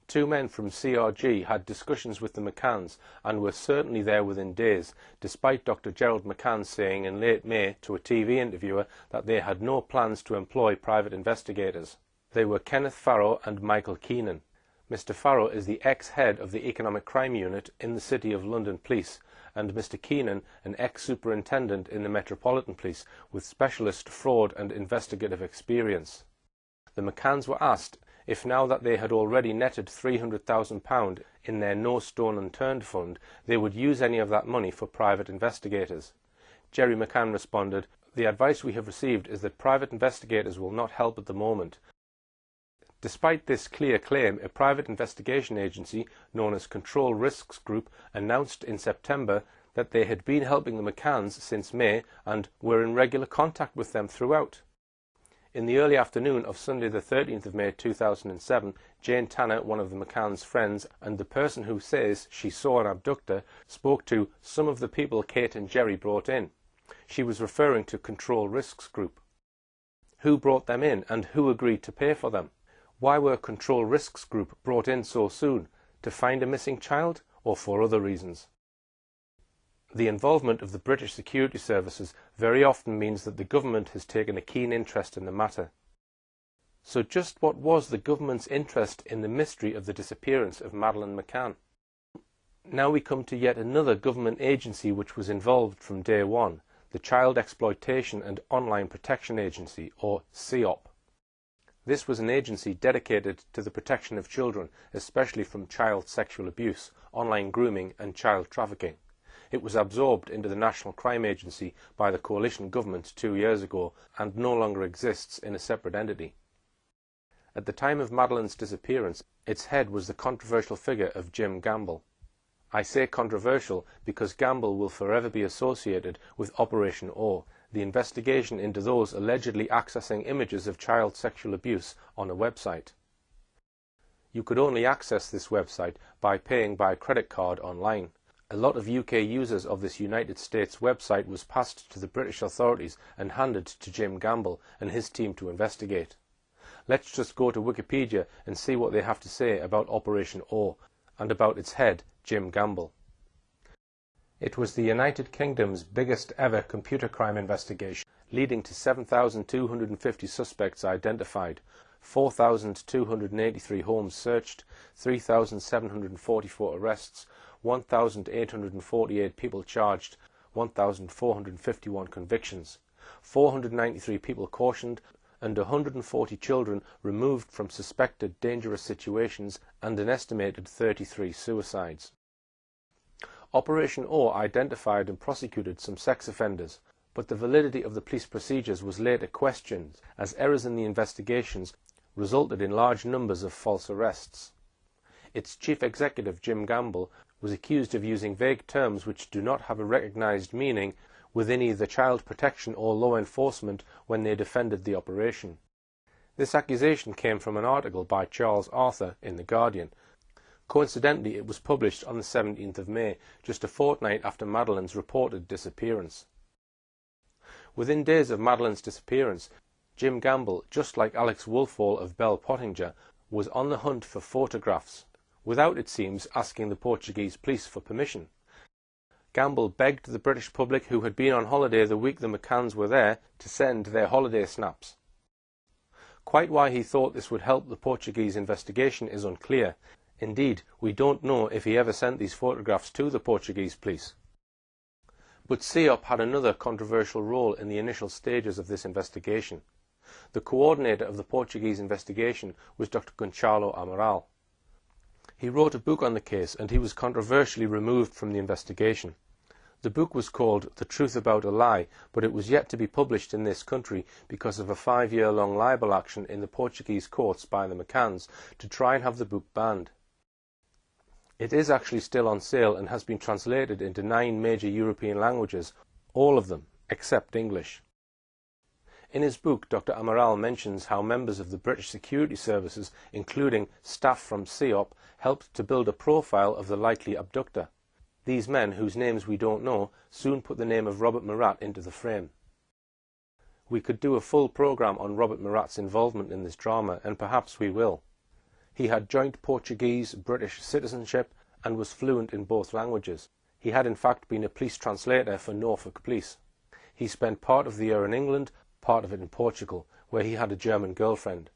Two men from CRG had discussions with the McCanns and were certainly there within days, despite Dr. Gerald McCann saying in late May to a TV interviewer that they had no plans to employ private investigators. They were Kenneth Farrow and Michael Keenan. Mr. Farrow is the ex-head of the Economic Crime Unit in the City of London Police, and Mr. Keenan an ex-superintendent in the Metropolitan Police with specialist fraud and investigative experience. The McCanns were asked if, now that they had already netted £300,000 in their No Stone Unturned fund, they would use any of that money for private investigators. Jerry McCann responded, "The advice we have received is that private investigators will not help at the moment." Despite this clear claim, a private investigation agency known as Control Risks Group announced in September that they had been helping the McCanns since May and were in regular contact with them throughout. In the early afternoon of Sunday the 13th of May 2007, Jane Tanner, one of the McCann's friends and the person who says she saw an abductor, spoke to some of the people Kate and Jerry brought in. She was referring to Control Risks Group. Who brought them in and who agreed to pay for them? Why were Control Risks Group brought in so soon? To find a missing child or for other reasons? The involvement of the British security services very often means that the government has taken a keen interest in the matter. So just what was the government's interest in the mystery of the disappearance of Madeleine McCann? Now we come to yet another government agency which was involved from day one, the Child Exploitation and Online Protection Agency, or CEOP. This was an agency dedicated to the protection of children, especially from child sexual abuse, online grooming and child trafficking. It was absorbed into the National Crime Agency by the coalition government 2 years ago and no longer exists in a separate entity. At the time of Madeleine's disappearance, its head was the controversial figure of Jim Gamble. I say controversial because Gamble will forever be associated with Operation O, the investigation into those allegedly accessing images of child sexual abuse on a website. You could only access this website by paying by credit card online. A lot of UK users of this United States website was passed to the British authorities and handed to Jim Gamble and his team to investigate. Let's just go to Wikipedia and see what they have to say about Operation O and about its head, Jim Gamble. It was the United Kingdom's biggest ever computer crime investigation, leading to 7,250 suspects identified, 4,283 homes searched, 3,744 arrests, 1,848 people charged, 1,451 convictions, 493 people cautioned, and 140 children removed from suspected dangerous situations, and an estimated 33 suicides. Operation O identified and prosecuted some sex offenders, but the validity of the police procedures was later questioned, as errors in the investigations resulted in large numbers of false arrests. Its chief executive, Jim Gamble, was accused of using vague terms which do not have a recognised meaning within either child protection or law enforcement when they defended the operation. This accusation came from an article by Charles Arthur in The Guardian. Coincidentally, it was published on the 17th of May, just a fortnight after Madeleine's reported disappearance. Within days of Madeleine's disappearance, Jim Gamble, just like Alex Woolfall of Bell Pottinger, was on the hunt for photographs, without, it seems, asking the Portuguese police for permission. Gamble begged the British public who had been on holiday the week the McCanns were there to send their holiday snaps. Quite why he thought this would help the Portuguese investigation is unclear. Indeed, we don't know if he ever sent these photographs to the Portuguese police. But CEOP had another controversial role in the initial stages of this investigation. The coordinator of the Portuguese investigation was Dr. Gonçalo Amaral. He wrote a book on the case and he was controversially removed from the investigation. The book was called The Truth About a Lie, but it was yet to be published in this country because of a 5-year-long libel action in the Portuguese courts by the McCanns to try and have the book banned. It is actually still on sale and has been translated into 9 major European languages, all of them except English. In his book, Dr. Amaral mentions how members of the British security services, including staff from CEOP, helped to build a profile of the likely abductor. These men, whose names we don't know, soon put the name of Robert Murat into the frame. We could do a full programme on Robert Murat's involvement in this drama, and perhaps we will. He had joint Portuguese-British citizenship and was fluent in both languages. He had in fact been a police translator for Norfolk Police. He spent part of the year in England, part of it in Portugal, where he had a German girlfriend.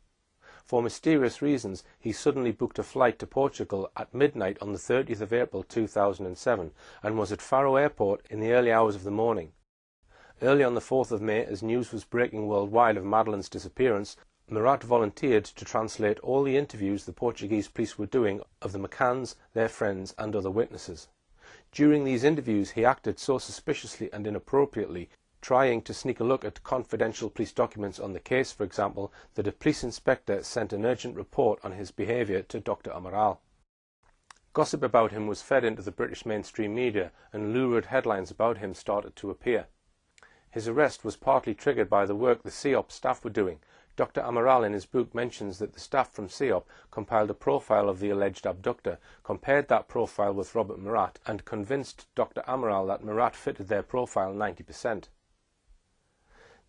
For mysterious reasons, he suddenly booked a flight to Portugal at midnight on the 30th of April 2007 and was at Faro Airport in the early hours of the morning. Early on the 4th of May, as news was breaking worldwide of Madeleine's disappearance, Murat volunteered to translate all the interviews the Portuguese police were doing of the McCanns, their friends and other witnesses. During these interviews he acted so suspiciously and inappropriately, trying to sneak a look at confidential police documents on the case, for example, that a police inspector sent an urgent report on his behaviour to Dr. Amaral. Gossip about him was fed into the British mainstream media and lurid headlines about him started to appear. His arrest was partly triggered by the work the CEOP staff were doing. Dr. Amaral in his book mentions that the staff from CEOP compiled a profile of the alleged abductor, compared that profile with Robert Murat and convinced Dr. Amaral that Murat fitted their profile 90%.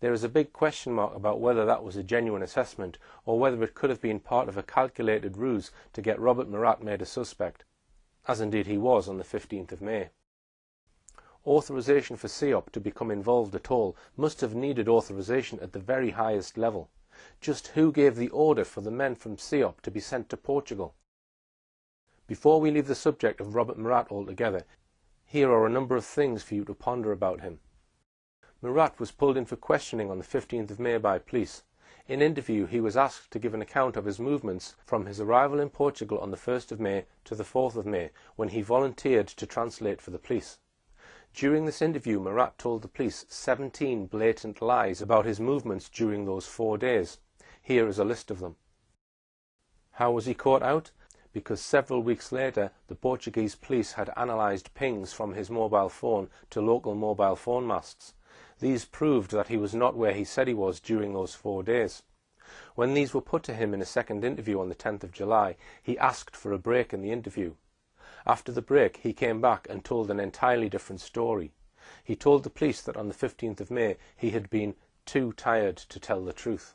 There is a big question mark about whether that was a genuine assessment or whether it could have been part of a calculated ruse to get Robert Murat made a suspect, as indeed he was on the 15th of May. Authorization for CEOP to become involved at all must have needed authorization at the very highest level. Just who gave the order for the men from CEOP to be sent to Portugal? Before we leave the subject of Robert Murat altogether, here are a number of things for you to ponder about him. Murat was pulled in for questioning on the 15th of May by police. In interview, he was asked to give an account of his movements from his arrival in Portugal on the 1st of May to the 4th of May, when he volunteered to translate for the police. During this interview, Murat told the police 17 blatant lies about his movements during those 4 days. Here is a list of them. How was he caught out? Because several weeks later, the Portuguese police had analysed pings from his mobile phone to local mobile phone masts. These proved that he was not where he said he was during those 4 days. When these were put to him in a second interview on the 10th of July, he asked for a break in the interview. After the break, he came back and told an entirely different story. He told the police that on the 15th of May he had been too tired to tell the truth.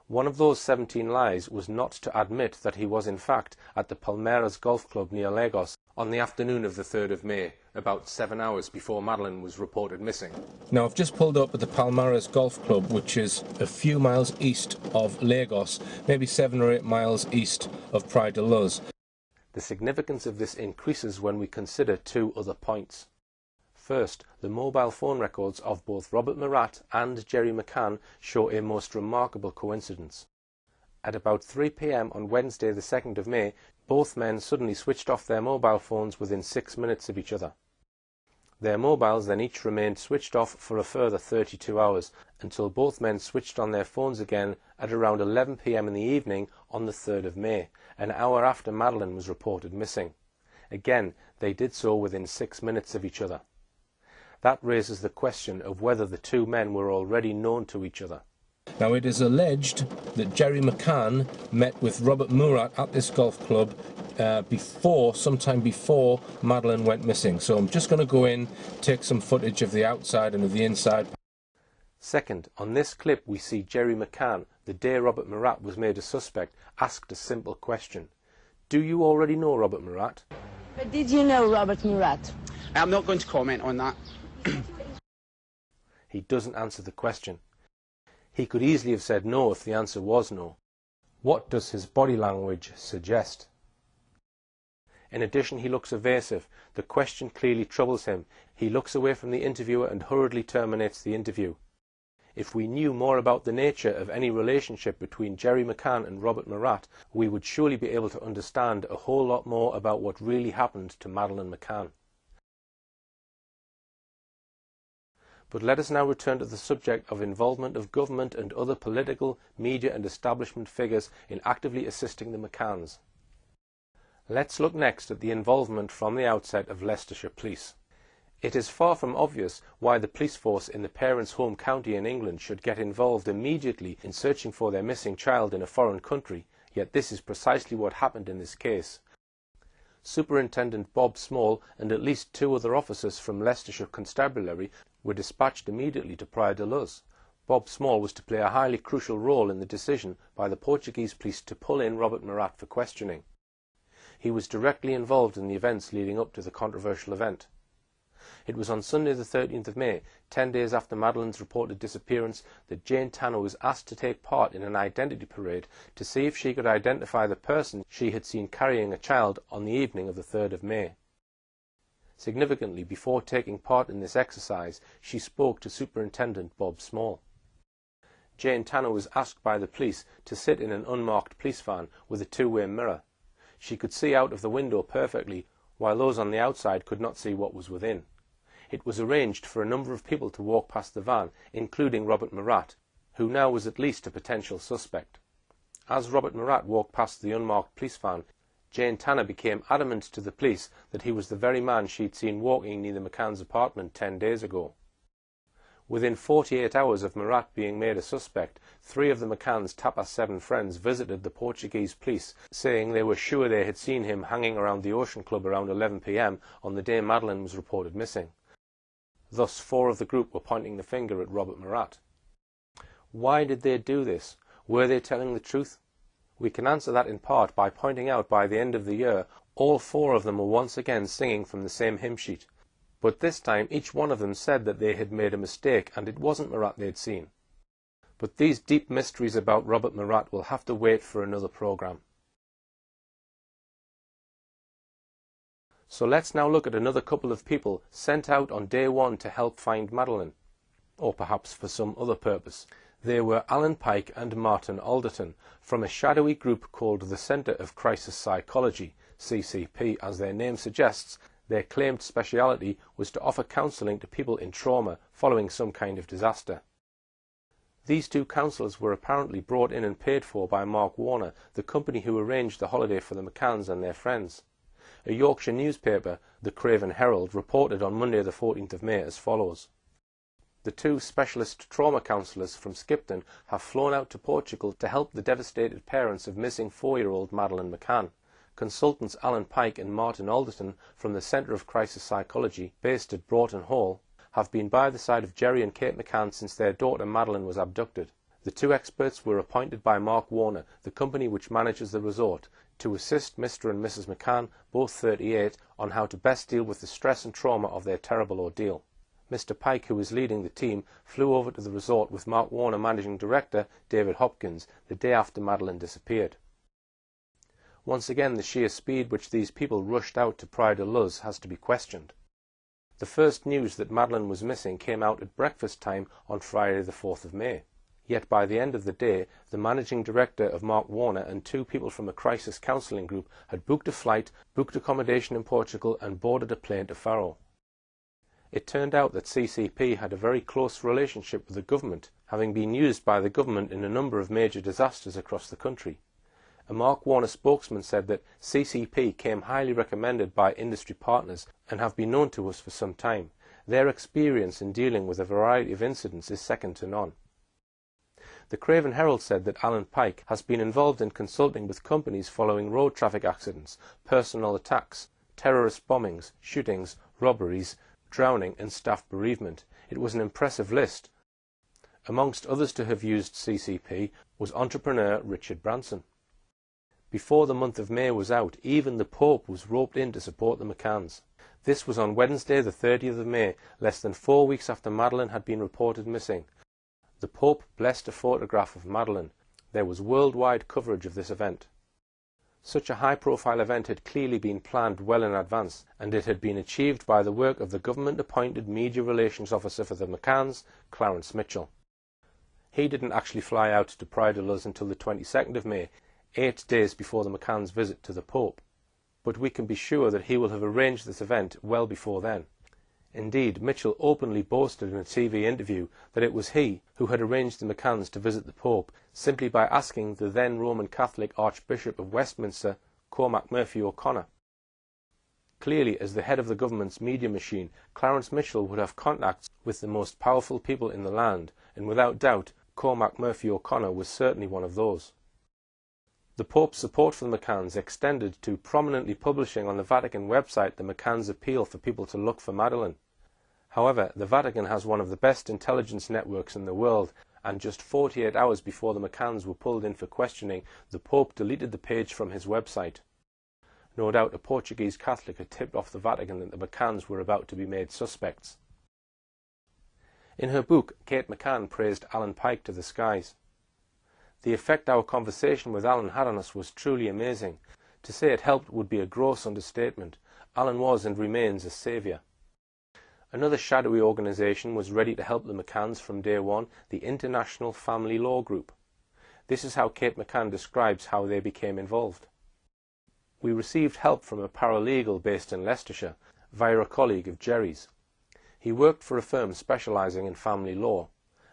One of those 17 lies was not to admit that he was in fact at the Palmeiras Golf Club near Lagos on the afternoon of the 3rd of May, about 7 hours before Madeleine was reported missing. Now, I've just pulled up at the Palmeiras Golf Club, which is a few miles east of Lagos, maybe 7 or 8 miles east of Praia de Luz. The significance of this increases when we consider 2 other points. First, the mobile phone records of both Robert Murat and Gerry McCann show a most remarkable coincidence. At about 3 p.m. on Wednesday the 2nd of May, both men suddenly switched off their mobile phones within 6 minutes of each other. Their mobiles then each remained switched off for a further 32 hours, until both men switched on their phones again at around 11 p.m. in the evening on the 3rd of May, an hour after Madeleine was reported missing. Again, they did so within 6 minutes of each other. That raises the question of whether the 2 men were already known to each other. Now, it is alleged that Gerry McCann met with Robert Murat at this golf club sometime before Madeleine went missing. So I'm just going to go in, take some footage of the outside and of the inside. Second, on this clip we see Gerry McCann, the day Robert Murat was made a suspect, asked a simple question. Do you already know Robert Murat? But did you know Robert Murat? I'm not going to comment on that. He doesn't answer the question. He could easily have said no if the answer was no. What does his body language suggest? In addition, he looks evasive. The question clearly troubles him. He looks away from the interviewer and hurriedly terminates the interview. If we knew more about the nature of any relationship between Gerry McCann and Robert Murat, we would surely be able to understand a whole lot more about what really happened to Madeleine McCann. But let us now return to the subject of involvement of government and other political, media and establishment figures in actively assisting the McCanns. Let's look next at the involvement from the outset of Leicestershire Police. It is far from obvious why the police force in the parents' home county in England should get involved immediately in searching for their missing child in a foreign country, yet this is precisely what happened in this case. Superintendent Bob Small and at least 2 other officers from Leicestershire Constabulary were dispatched immediately to Praia de Luz. Bob Small was to play a highly crucial role in the decision by the Portuguese police to pull in Robert Murat for questioning. He was directly involved in the events leading up to the controversial event. It was on Sunday the 13th of May, 10 days after Madeleine's reported disappearance, that Jane Tanner was asked to take part in an identity parade to see if she could identify the person she had seen carrying a child on the evening of the 3rd of May. Significantly, before taking part in this exercise, she spoke to Superintendent Bob Small. Jane Tanner was asked by the police to sit in an unmarked police van with a 2-way mirror. She could see out of the window perfectly, while those on the outside could not see what was within. It was arranged for a number of people to walk past the van, including Robert Murat, who now was at least a potential suspect. As Robert Murat walked past the unmarked police van, Jane Tanner became adamant to the police that he was the very man she'd seen walking near the McCann's apartment 10 days ago. Within 48 hours of Murat being made a suspect, 3 of the McCann's Tapas 7 friends visited the Portuguese police, saying they were sure they had seen him hanging around the Ocean Club around 11 p.m. on the day Madeleine was reported missing. Thus, 4 of the group were pointing the finger at Robert Murat. Why did they do this? Were they telling the truth? We can answer that in part by pointing out by the end of the year, all 4 of them were once again singing from the same hymn sheet. But this time each one of them said that they had made a mistake and it wasn't Murat they'd seen. But these deep mysteries about Robert Murat will have to wait for another programme. So let's now look at another couple of people sent out on day 1 to help find Madeleine, or perhaps for some other purpose. They were Alan Pike and Martin Alderton, from a shadowy group called the Centre of Crisis Psychology, CCP. As their name suggests, their claimed speciality was to offer counselling to people in trauma following some kind of disaster. These two counsellors were apparently brought in and paid for by Mark Warner, the company who arranged the holiday for the McCanns and their friends. A Yorkshire newspaper, the Craven Herald, reported on Monday the 14th of May as follows. The two specialist trauma counsellors from Skipton have flown out to Portugal to help the devastated parents of missing 4-year-old Madeleine McCann. Consultants Alan Pike and Martin Alderton from the Centre of Crisis Psychology, based at Broughton Hall, have been by the side of Jerry and Kate McCann since their daughter Madeleine was abducted. The two experts were appointed by Mark Warner, the company which manages the resort, to assist Mr. and Mrs. McCann, both 38, on how to best deal with the stress and trauma of their terrible ordeal. Mr. Pike, who was leading the team, flew over to the resort with Mark Warner Managing Director David Hopkins the day after Madeleine disappeared. Once again, the sheer speed which these people rushed out to Praia da Luz has to be questioned. The first news that Madeleine was missing came out at breakfast time on Friday the 4th of May. Yet by the end of the day, the managing director of Mark Warner and two people from a crisis counselling group had booked a flight, booked accommodation in Portugal and boarded a plane to Faro. It turned out that CCP had a very close relationship with the government, having been used by the government in a number of major disasters across the country. A Mark Warner spokesman said that CCP came highly recommended by industry partners and have been known to us for some time. Their experience in dealing with a variety of incidents is second to none. The Craven Herald said that Alan Pike has been involved in consulting with companies following road traffic accidents, personal attacks, terrorist bombings, shootings, robberies, drowning and staff bereavement. It was an impressive list. Amongst others to have used CCP was entrepreneur Richard Branson. Before the month of May was out, even the Pope was roped in to support the McCanns. This was on Wednesday the 30th of May, less than 4 weeks after Madeleine had been reported missing. The Pope blessed a photograph of Madeleine. There was worldwide coverage of this event. Such a high-profile event had clearly been planned well in advance, and it had been achieved by the work of the government-appointed media relations officer for the McCanns, Clarence Mitchell. He didn't actually fly out to Praia da Luz until the 22nd of May, 8 days before the McCanns' visit to the Pope. But we can be sure that he will have arranged this event well before then. Indeed, Mitchell openly boasted in a TV interview that it was he who had arranged the McCanns to visit the Pope simply by asking the then Roman Catholic Archbishop of Westminster, Cormac Murphy O'Connor. Clearly, as the head of the government's media machine, Clarence Mitchell would have contacts with the most powerful people in the land, and without doubt, Cormac Murphy O'Connor was certainly one of those. The Pope's support for the McCanns extended to prominently publishing on the Vatican website the McCanns' appeal for people to look for Madeleine. However, the Vatican has one of the best intelligence networks in the world, and just 48 hours before the McCanns were pulled in for questioning, the Pope deleted the page from his website. No doubt a Portuguese Catholic had tipped off the Vatican that the McCanns were about to be made suspects. In her book, Kate McCann praised Alan Pike to the skies. The effect our conversation with Alan had on us was truly amazing. To say it helped would be a gross understatement. Alan was and remains a saviour. Another shadowy organisation was ready to help the McCanns from day one, the International Family Law Group. This is how Kate McCann describes how they became involved. We received help from a paralegal based in Leicestershire, via a colleague of Jerry's. He worked for a firm specialising in family law,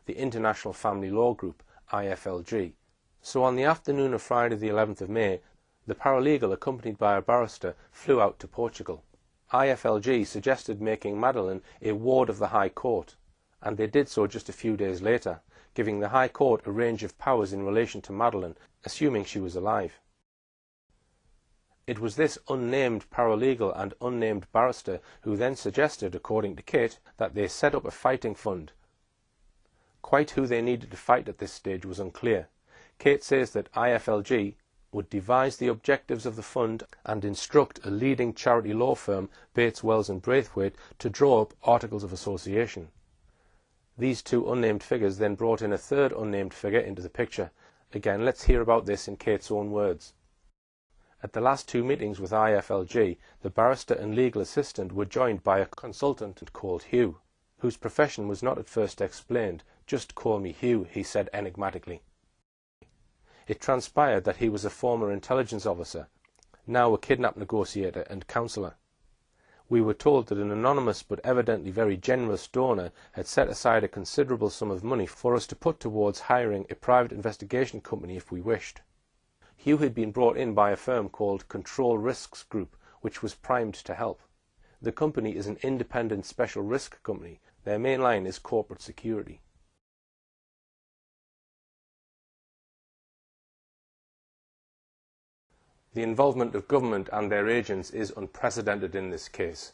the International Family Law Group, IFLG. So on the afternoon of Friday the 11th of May, the paralegal, accompanied by a barrister, flew out to Portugal. IFLG suggested making Madeleine a ward of the High Court, and they did so just a few days later, giving the High Court a range of powers in relation to Madeleine, assuming she was alive. It was this unnamed paralegal and unnamed barrister who then suggested, according to Kate, that they set up a fighting fund. Quite who they needed to fight at this stage was unclear. Kate says that IFLG would devise the objectives of the fund and instruct a leading charity law firm, Bates, Wells and Braithwaite, to draw up articles of association. These two unnamed figures then brought in a third unnamed figure into the picture. Again, let's hear about this in Kate's own words. At the last two meetings with IFLG, the barrister and legal assistant were joined by a consultant called Hugh, whose profession was not at first explained, "Just call me Hugh," he said enigmatically. It transpired that he was a former intelligence officer, now a kidnap negotiator and counsellor. We were told that an anonymous but evidently very generous donor had set aside a considerable sum of money for us to put towards hiring a private investigation company if we wished. Hugh had been brought in by a firm called Control Risks Group, which was primed to help. The company is an independent special risk company. Their main line is corporate security. The involvement of government and their agents is unprecedented in this case.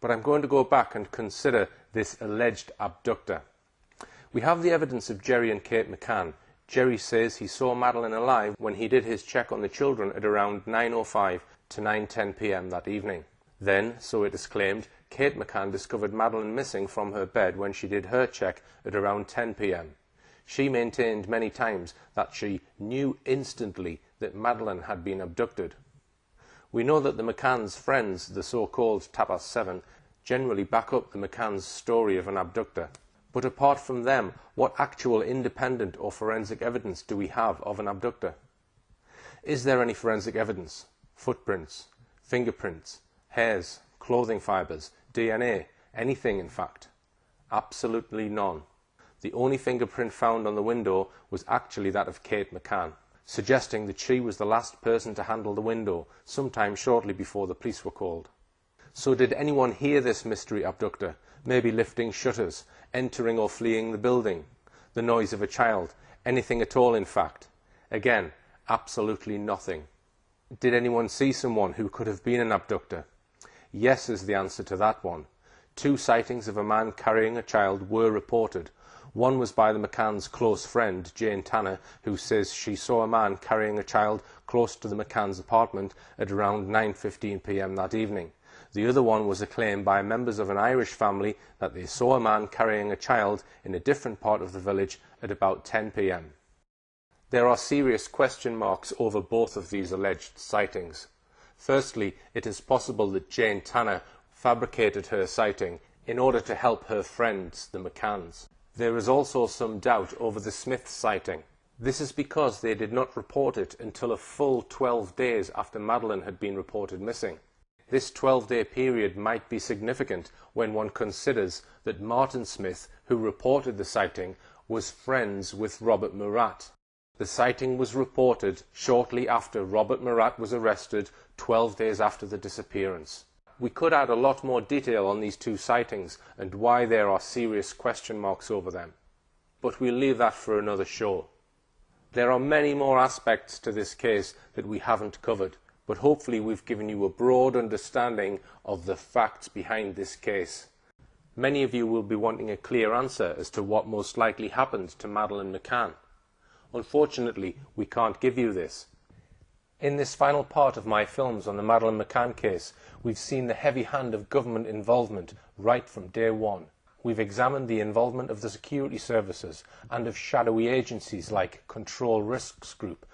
But I'm going to go back and consider this alleged abductor. We have the evidence of Jerry and Kate McCann. Jerry says he saw Madeleine alive when he did his check on the children at around 9:05 to 9:10 p.m. that evening. Then, so it is claimed, Kate McCann discovered Madeleine missing from her bed when she did her check at around 10 p.m. She maintained many times that she knew instantly that Madeleine had been abducted. We know that the McCann's friends, the so-called Tapas 7, generally back up the McCann's story of an abductor. But apart from them, what actual independent or forensic evidence do we have of an abductor? Is there any forensic evidence? Footprints, fingerprints, hairs, clothing fibres, DNA, anything in fact? Absolutely none. The only fingerprint found on the window was actually that of Kate McCann, suggesting that she was the last person to handle the window, sometime shortly before the police were called. So did anyone hear this mystery abductor, maybe lifting shutters, entering or fleeing the building, the noise of a child, anything at all in fact? Again, absolutely nothing. Did anyone see someone who could have been an abductor? Yes is the answer to that one. 2 sightings of a man carrying a child were reported. One was by the McCann's close friend, Jane Tanner, who says she saw a man carrying a child close to the McCann's apartment at around 9:15 p.m. that evening. The other one was a claim by members of an Irish family that they saw a man carrying a child in a different part of the village at about 10 p.m. There are serious question marks over both of these alleged sightings. Firstly, it is possible that Jane Tanner fabricated her sighting in order to help her friends, the McCanns. There is also some doubt over the Smith sighting. This is because they did not report it until a full 12 days after Madeleine had been reported missing. This 12-day period might be significant when one considers that Martin Smith, who reported the sighting, was friends with Robert Murat. The sighting was reported shortly after Robert Murat was arrested, 12 days after the disappearance. We could add a lot more detail on these 2 sightings and why there are serious question marks over them. But we'll leave that for another show. There are many more aspects to this case that we haven't covered, but hopefully we've given you a broad understanding of the facts behind this case. Many of you will be wanting a clear answer as to what most likely happened to Madeleine McCann. Unfortunately, we can't give you this. In this final part of my films on the Madeleine McCann case, we've seen the heavy hand of government involvement right from day one. We've examined the involvement of the security services and of shadowy agencies like Control Risks Group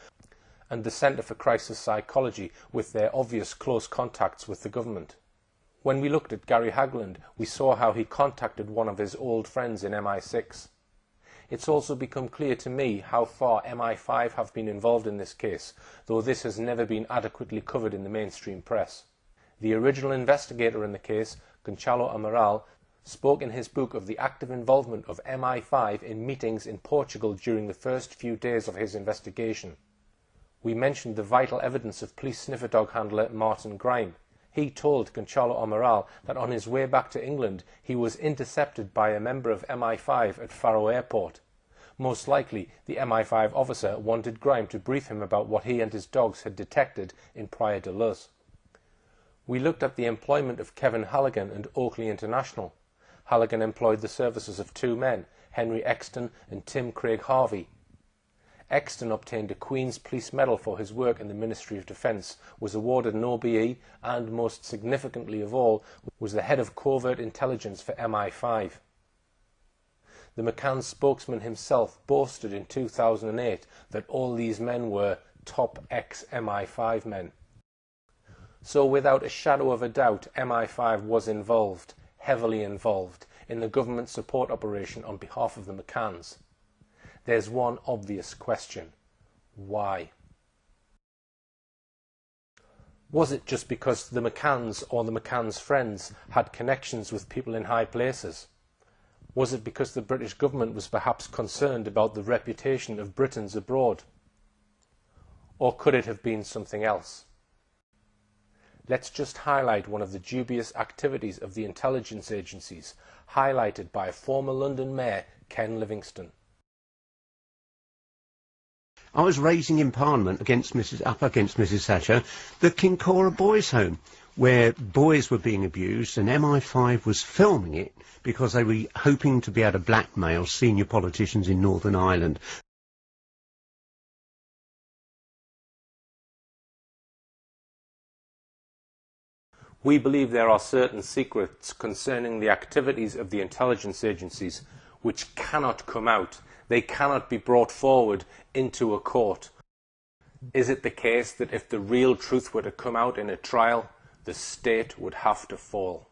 and the Centre for Crisis Psychology with their obvious close contacts with the government. When we looked at Gary Hagland, we saw how he contacted one of his old friends in MI6. It's also become clear to me how far MI5 have been involved in this case, though this has never been adequately covered in the mainstream press. The original investigator in the case, Gonçalo Amaral, spoke in his book of the active involvement of MI5 in meetings in Portugal during the first few days of his investigation. We mentioned the vital evidence of police sniffer dog handler Martin Grime. He told Gonçalo Amaral that on his way back to England he was intercepted by a member of MI5 at Faro Airport. Most likely the MI5 officer wanted Grime to brief him about what he and his dogs had detected in Praia de Luz. We looked at the employment of Kevin Halligan and Oakley International. Halligan employed the services of 2 men, Henry Exton and Tim Craig Harvey. Exton obtained a Queen's Police Medal for his work in the Ministry of Defence, was awarded an OBE and, most significantly of all, was the head of covert intelligence for MI5. The McCann spokesman himself boasted in 2008 that all these men were top ex-MI5 men. So without a shadow of a doubt, MI5 was involved, heavily involved. in the government support operation on behalf of the McCanns? There's one obvious question. Why? Was it just because the McCanns or the McCanns' friends had connections with people in high places? Was it because the British government was perhaps concerned about the reputation of Britons abroad? Or could it have been something else? Let's just highlight one of the dubious activities of the intelligence agencies, highlighted by former London Mayor Ken Livingstone. I was raising in Parliament against Mrs Thatcher the Kincora Boys Home, where boys were being abused, and MI5 was filming it because they were hoping to be able to blackmail senior politicians in Northern Ireland. We believe there are certain secrets concerning the activities of the intelligence agencies which cannot come out. They cannot be brought forward into a court. Is it the case that if the real truth were to come out in a trial, the state would have to fall?